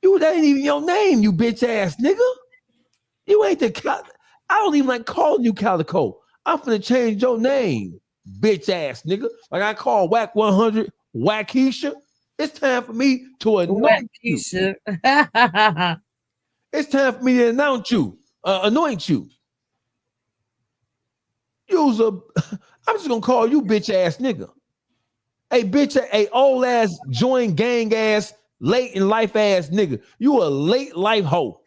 That ain't even your name, you bitch ass nigga. You ain't I don't even like calling you Calico. I'm finna change your name, bitch ass nigga. Like I call Whack 100 Wackisha. It's time for me to anoint you. It's time for me to anoint you, anoint you. I'm just gonna call you bitch ass nigga. Hey, bitch, a old ass, joint gang ass, late in life ass nigga. You a late life hoe.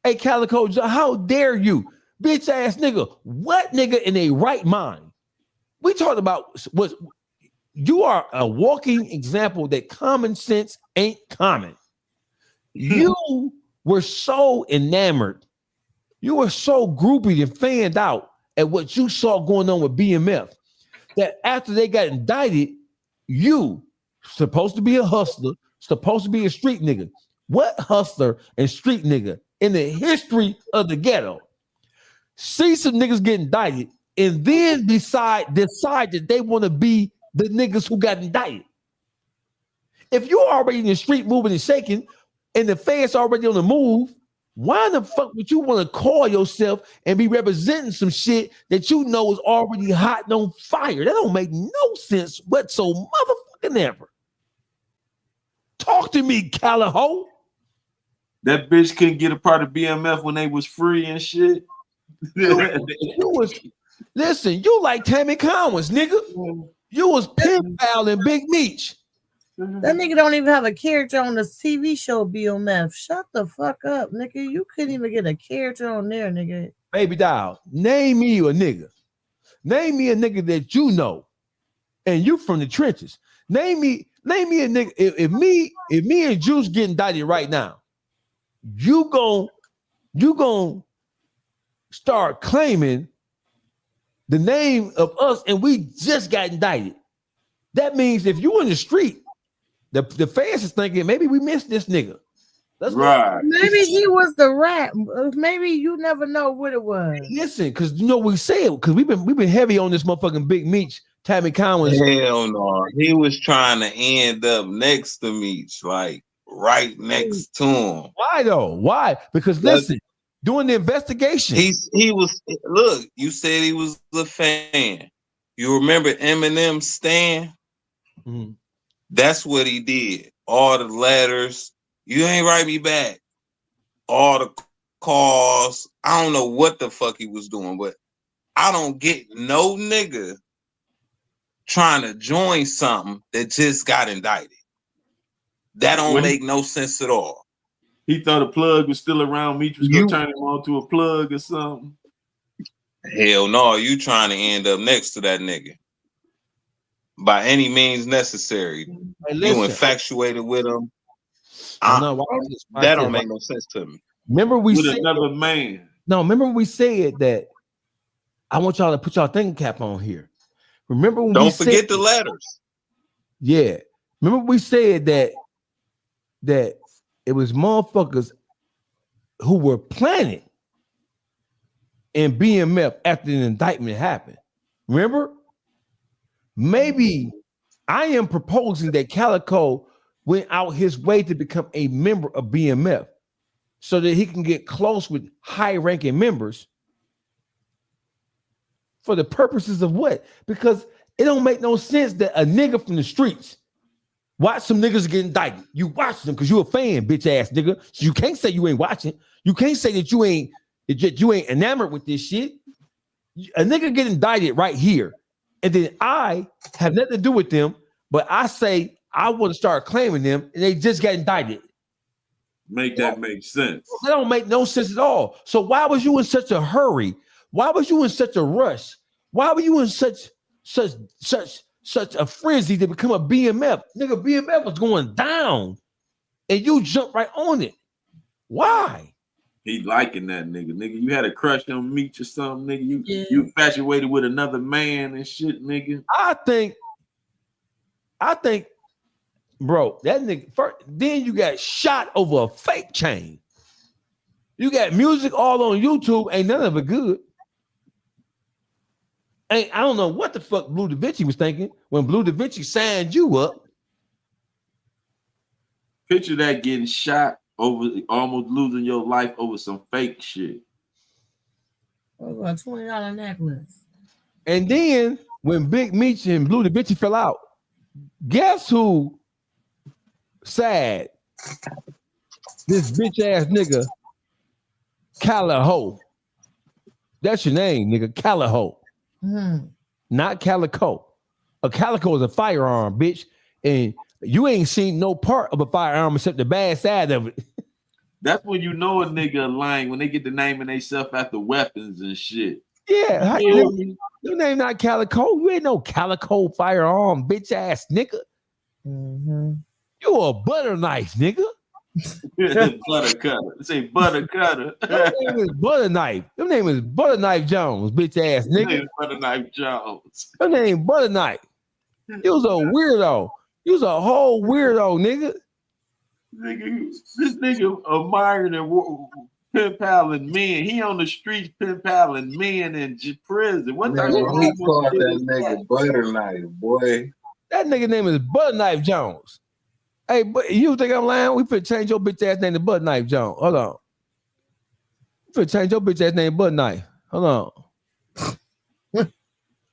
Hey, Calico, how dare you? Bitch ass nigga. What nigga in a right mind? We talked about what you are a walking example that common sense ain't common. You were so enamored. You were so groupie and fanned out at what you saw going on with BMF that after they got indicted, you supposed to be a hustler, supposed to be a street nigga. What hustler and street nigga in the history of the ghetto see some niggas get indicted and then decide that they want to be the niggas who got indicted? If you're already in the street moving and shaking and the fans already on the move, why the fuck would you want to call yourself and be representing some shit that you know is already hot and on fire? That don't make no sense whatsoever, motherfucking ever. Talk to me, Caliho. That bitch couldn't get a part of BMF when they was free and shit. Listen, you like Tammy Conway, nigga. You was Pen Pal and Big Meech. That nigga don't even have a character on the TV show BMF. Shut the fuck up, nigga. You couldn't even get a character on there, nigga. Baby doll, name me a nigga. Name me a nigga that you know, and you from the trenches. Name me a nigga. If me and Juice get indicted right now, you gon' start claiming the name of us, and we just got indicted. That means if you in the street, the fans is thinking maybe we missed this nigga. Let's right. Maybe he was the rat. Maybe you never know what it was. Listen, because you know we said because we've been heavy on this motherfucking Big Meech, Tammy Conway. Hell no, he was trying to end up next to Meech, like right next to him. Why though? Why? Because listen, doing the investigation, he was. Look, you said he was a fan. You remember Eminem Stan? Mm-hmm. That's what he did. All the letters. You ain't write me back. All the calls. I don't know what the fuck he was doing, but I don't get no nigga trying to join something that just got indicted. That don't make no sense at all. He thought a plug was still around. Meech was gonna turn him on to a plug or something. Hell no, you trying to end up next to that nigga. By any means necessary. Hey, you infatuated with him. That don't make no sense to me. Remember we said another man. No, remember we said that I want y'all to put y'all thinking cap on here. Remember when don't forget the letters. Yeah. Remember we said that it was motherfuckers who were planted in BMF after the indictment happened. Remember? Maybe I am proposing that Calico went out his way to become a member of BMF so that he can get close with high-ranking members for the purposes of what? Because it don't make no sense that a nigga from the streets watch some niggas get indicted. You watch them because you a fan, bitch ass nigga. So you can't say you ain't watching. You can't say that you ain't enamored with this shit. A nigga get indicted right here. And then I have nothing to do with them, but I say I want to start claiming them, and they just got indicted. Make that make sense. That don't make no sense at all. So why was you in such a hurry? Why was you in such a rush? Why were you in such a frenzy to become a BMF? Nigga, BMF was going down, and you jumped right on it. Why? He liking that nigga. Nigga, you had a crush on Meech or something, nigga. You infatuated with another man and shit, nigga. I think, bro, that nigga first, then you got shot over a fake chain. You got music all on YouTube, ain't none of it good. I don't know what the fuck Blue Da Vinci was thinking when Blue Da Vinci signed you up. Picture that getting shot over, almost losing your life over some fake shit. Over a $20 necklace. And then when Big Meech and Blue Da Vinci fell out, guess who sad? This bitch ass nigga, Caliho. That's your name, nigga, Caliho. Not Calico. A calico is a firearm, bitch. And you ain't seen no part of a firearm except the bad side of it. That's when you know a nigga lying, when they get the naming themselves after weapons and shit. Yeah, your name not Calico. You ain't no Calico firearm, bitch ass nigga. You a butter knife, nigga. Butter cutter. Say butter cutter. Your name is Butter Knife. Your name is Butter Knife Jones, bitch ass nigga. Your name Butter Knife Jones. Your name Butter Knife. You was a weirdo. You was a whole weirdo, nigga. This nigga admiring and pen paling men. He on the streets pen paling men in prison. What type of Man, he caught shit that is nigga butter knife, boy. That nigga name is Butter Knife Jones. Hey, but you think I'm lying? We finna change your bitch ass name to Butter Knife Jones. Hold on. We finna change your bitch ass name to Butter Knife. Hold on.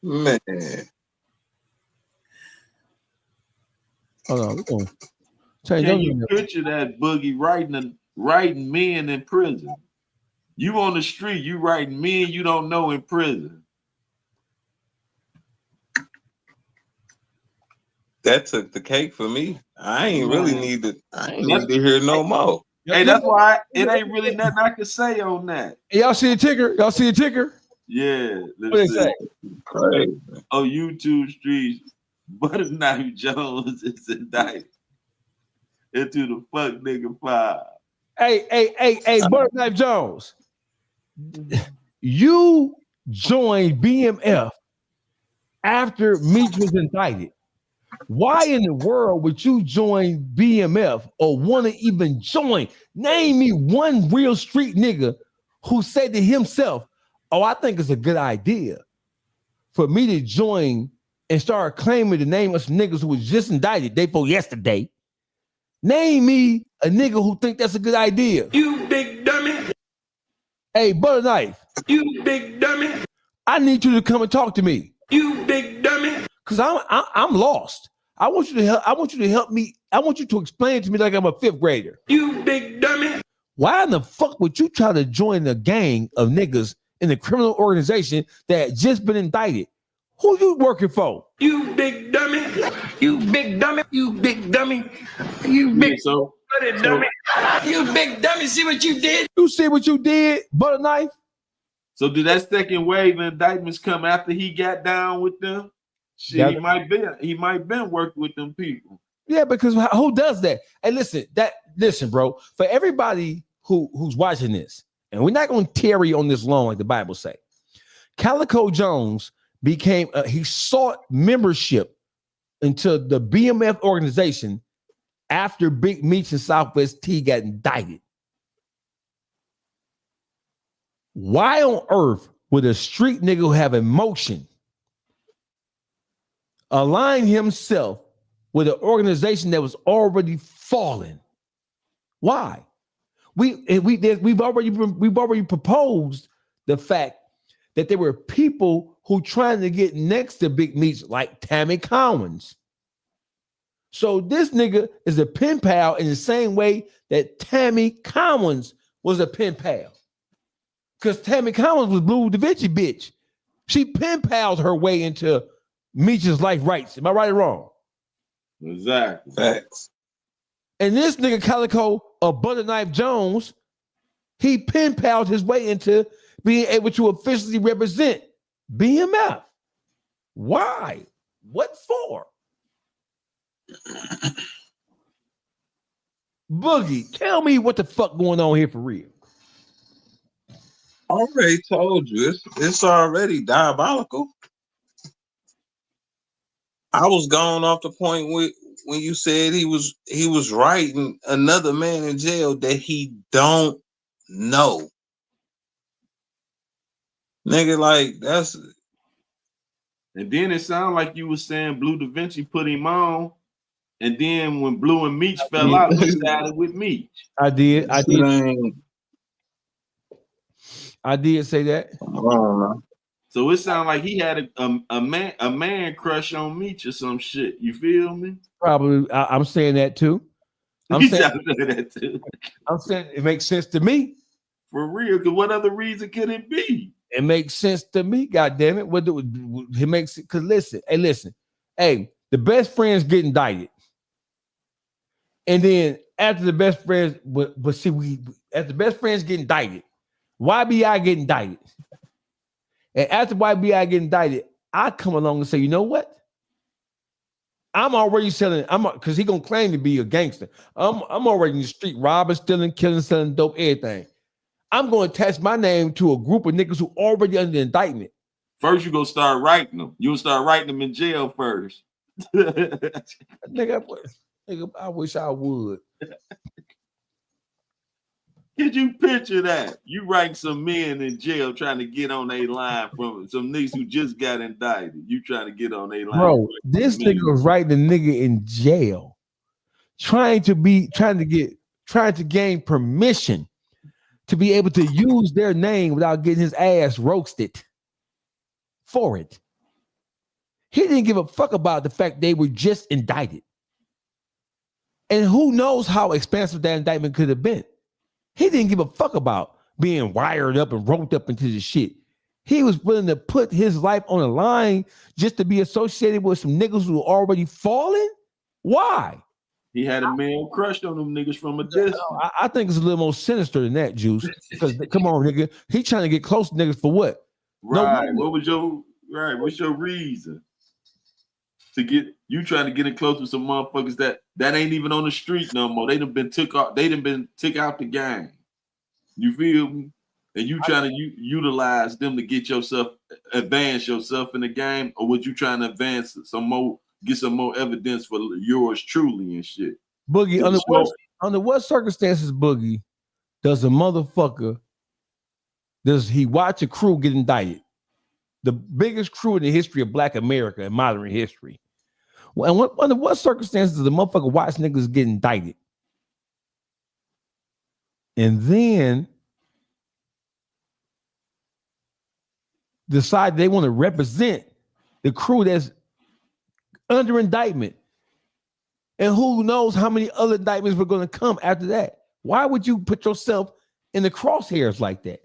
Man. Hold on. We're gonna change Can your you name. picture that Boogie writing men in prison? You on the street, you writing men you don't know in prison. That took the cake for me. I ain't really need to. I ain't need to hear no more. Hey, that's why it ain't really nothing I can say on that. Y'all see the ticker? Y'all see the ticker? Yeah, What they say? Crazy. On YouTube streets, Butter Knife Jones is indicted into the fuck nigga file. Hey, Butter Knife Jones. You joined BMF after Meech was indicted. Why in the world would you join BMF or want to even join? Name me one real street nigga who said to himself, oh, I think it's a good idea for me to join and start claiming the name of some niggas who was just indicted day before yesterday. Name me a nigga who think that's a good idea. You big dummy. Hey, Butter Knife. You big dummy. I need you to come and talk to me. You big dummy. Cause I'm lost. I want you to help. I want you to help me. I want you to explain to me like I'm a fifth grader. You big dummy. Why in the fuck would you try to join a gang of niggas in a criminal organization that had just been indicted? Who you working for? You big dummy. You big dummy. You big dummy. You big dummy. You big dummy. See what you did? You see what you did, Butter Knife? So did that second wave of indictments come after he got down with them? Shit, he might been working with them people. Yeah, because who does that? And listen, bro, for everybody who's watching this, and we're not going to tarry on this long like the Bible say. Calico Jones became he sought membership into the BMF organization after Big Meech and Southwest T got indicted. Why on earth would a street nigga who have emotion align himself with an organization that was already fallen? Why? We've already proposed the fact that there were people who trying to get next to Big Meech like Tammy Collins. So this nigga is a pen pal in the same way that Tammy Collins was a pen pal. Because Tammy Collins was Blue Da Vinci bitch. She pen pals her way into Meech's life rights. Am I right or wrong? Exactly. Facts. And this nigga Calico of Butter Knife Jones, he pen paled his way into being able to officially represent BMF. Why? What for? Boogie, tell me what the fuck going on here for real. I already told you it's already diabolical. I was going off the point when you said he was writing another man in jail that he don't know. Nigga, like that's. And then it sounded like you were saying Blue Da Vinci put him on, and then when Blue and Meech fell out, he sided with Meech. I did say that. I don't know. So it sounded like he had a man crush on Meech or some shit. You feel me? Probably. I'm saying that too. I'm saying it makes sense to me. For real, because what other reason could it be? It makes sense to me, God damn it. What it makes it because listen. Hey, the best friends get indicted. And then after the best friends, but see, after the best friends get indicted, YBI get indicted. And after YBI get indicted, I come along and say, you know what? I'm already selling, because he gonna claim to be a gangster. I'm already in the street, robbing, stealing, killing, selling dope, everything. I'm going to attach my name to a group of niggas who already under indictment. First, you gonna start writing them. You'll start writing them in jail first. Nigga, Nigga, I wish I would. Could you picture that? You writing some men in jail trying to get on a line from some niggas who just got indicted. You trying to get on a line. Bro, this nigga was writing the nigga in jail, trying to gain permission to be able to use their name without getting his ass roasted for it. He didn't give a fuck about the fact they were just indicted. And who knows how expansive that indictment could have been. He didn't give a fuck about being wired up and roped up into the shit. He was willing to put his life on the line just to be associated with some niggas who were already fallen. Why? He had a man crushed on them niggas from a distance. I think it's a little more sinister than that, Juice. Because come on, nigga, he trying to get close to niggas for what? Right. No, what's your reason to get you trying to get in close with some motherfuckers that ain't even on the street no more? They done been took out the game. You feel me? And you trying to utilize them to advance yourself in the game, or would you trying to advance get some more evidence for yours truly and shit? Boogie, under what circumstances, Boogie, does he watch a crew get indicted? The biggest crew in the history of Black America in modern history. And under what circumstances does the motherfucker watch niggas get indicted? And then decide they want to represent the crew that's under indictment. And who knows how many other indictments were going to come after that? Why would you put yourself in the crosshairs like that?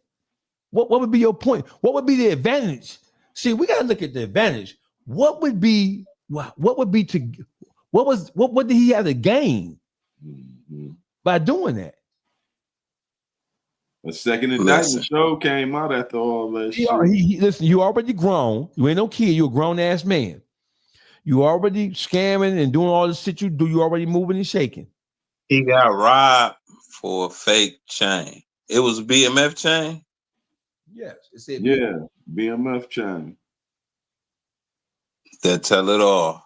What would be your point? What would be the advantage? See, we got to look at the advantage. What would he have to gain by doing that? A second indictment show came out after all that shit. Listen, you already grown. You ain't no kid. You're a grown ass man. You already scamming and doing all the shit you do. You already moving and shaking. He got robbed for a fake chain. It was a BMF chain? Yes. It said BMF chain. That tell it all.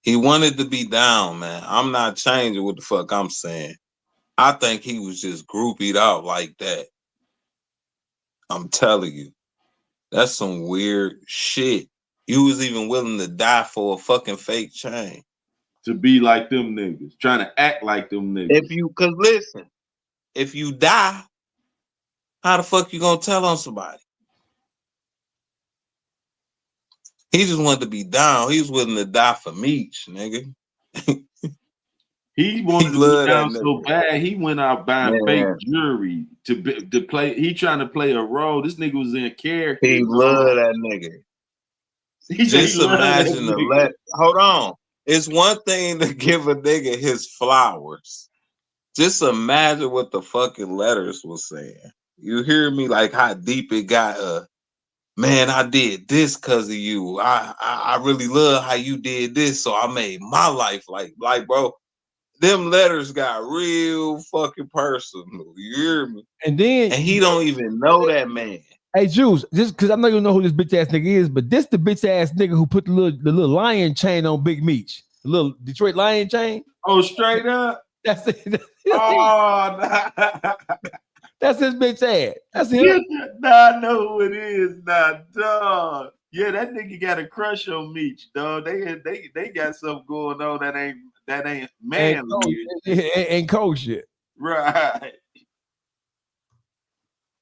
He wanted to be down, man. I'm not changing what the fuck I'm saying. I think he was just groupied out like that. I'm telling you. That's some weird shit. You was even willing to die for a fucking fake chain. To be like them niggas. Trying to act like them niggas. Cause listen, if you die, how the fuck you gonna tell on somebody? He just wanted to be down. He was willing to die for Meech, nigga. He wanted to be down so bad. He went out buying fake jewelry to play. He trying to play a role. This nigga was in character. He loved that nigga. Just imagine hold on. It's one thing to give a nigga his flowers. Just imagine what the fucking letters was saying. You hear me? Like how deep it got. Man, I did this because of you. I really love how you did this, so I made my life like bro. Them letters got real fucking personal. You hear me? And he don't even know that man. Hey, Juice, just because I'm not gonna know who this bitch ass nigga is, but this the bitch ass nigga who put the little lion chain on Big Meech, the little Detroit lion chain. Oh, straight up. That's it. Oh, that's his bitch ass. That's him. Nah, I know who it is. Nah, dog. Yeah, that nigga got a crush on Meech, dog. They got something going on that ain't manly. And cold shit. Right.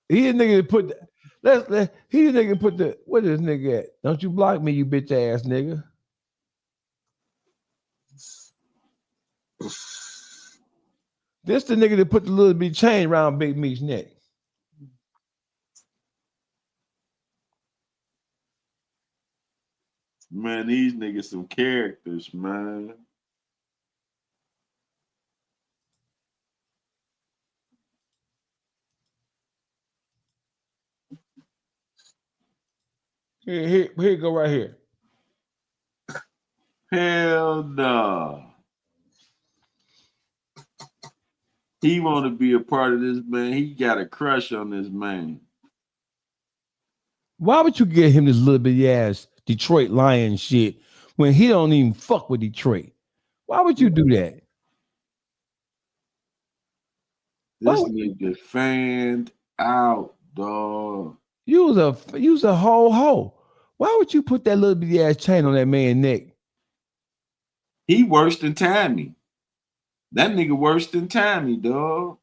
He a nigga that put he the nigga put the what is this nigga at? Don't you block me, you bitch ass nigga. This the nigga that put the little bit chain around Big Meech's neck. Man, these niggas some characters, man. Here you go right here. Hell no. He want to be a part of this, man. He got a crush on this man. Why would you get him this little bitty ass Detroit Lion shit when he don't even fuck with Detroit? Why would you do that? This nigga fanned out, dog. You was a hoe. Why would you put that little bitty ass chain on that man's neck? He worse than Tammy. That nigga worse than Tammy, dog.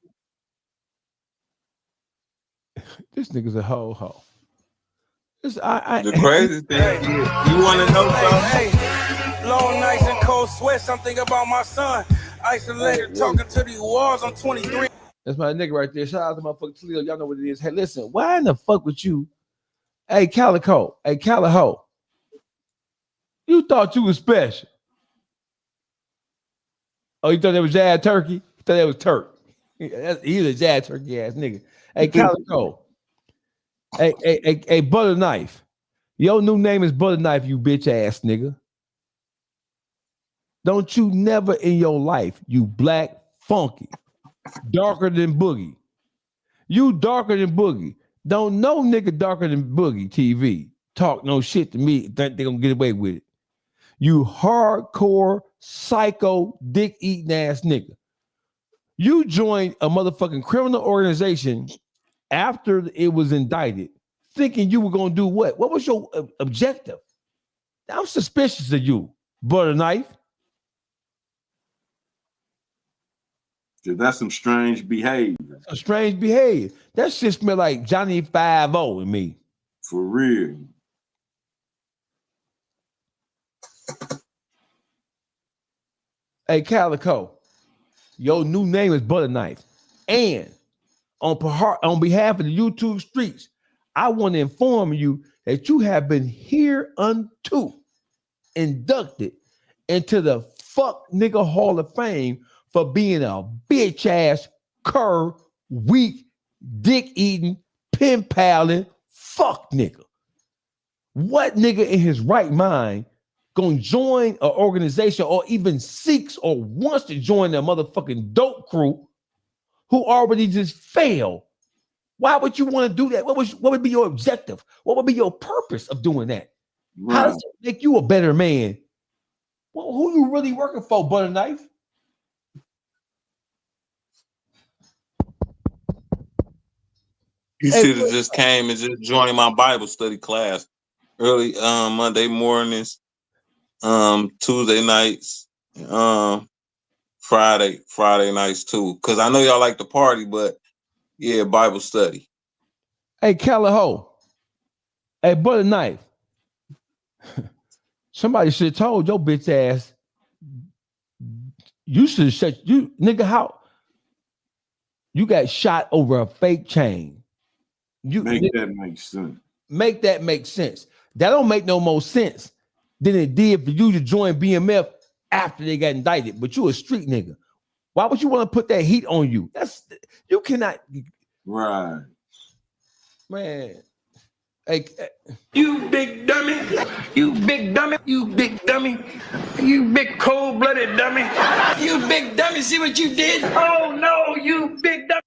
This nigga's a hoe. The crazy thing, you want to know something? Hey, long nights and cold sweat. Something about my son. Isolated, talking to these walls. I'm 23. That's my nigga right there. Shout out to motherfucker Toledo. Y'all know what it is. Hey, listen, why in the fuck with you? Hey, Calico. Hey, Caliho. You thought you was special. Oh, you thought that was Jad Turkey? You thought that was Turk. He's a Jad Turkey ass nigga. Hey, Calico. Hey, Butter Knife. Your new name is Butter Knife, you bitch ass nigga. Don't you never in your life, you black funky, darker than Boogie. You darker than Boogie. Don't no nigga darker than Boogie TV talk no shit to me. Think they gonna get away with it. You hardcore, psycho, dick-eating ass nigga. You joined a motherfucking criminal organization after it was indicted, thinking you were going to do what? What was your objective? I'm suspicious of you, Butter Knife. That's some strange behavior. A strange behavior. That shit smell like Johnny 5-0 in me. For real. Hey, Calico, your new name is Butter Knife. And on behalf of the YouTube streets, I want to inform you that you have been hereunto inducted into the fuck nigga Hall of Fame for being a bitch ass, cur, weak, dick eating, pen paling, fuck nigga. What nigga in his right mind gonna join an organization or even seeks or wants to join a motherfucking dope crew who already just failed? Why would you want to do that? What would be your objective? What would be your purpose of doing that? Right. How does it make you a better man? Well, who you really working for, Butter Knife? You should have just came and just joined my Bible study class early Monday mornings, Tuesday nights, Friday nights too. Cause I know y'all like to party, but yeah, Bible study. Hey, Caliho. Hey, Butter Knife. Somebody should have told your bitch ass. You should have shut you, nigga. How you got shot over a fake chain? That make sense. Make that make sense. That don't make no more sense than it did for you to join BMF after they got indicted. But you a street nigga. Why would you want to put that heat on you? You cannot. Right. Man. Hey, you big dummy. You big dummy. You big dummy. You big cold-blooded dummy. You big dummy. See what you did? Oh, no, you big dummy.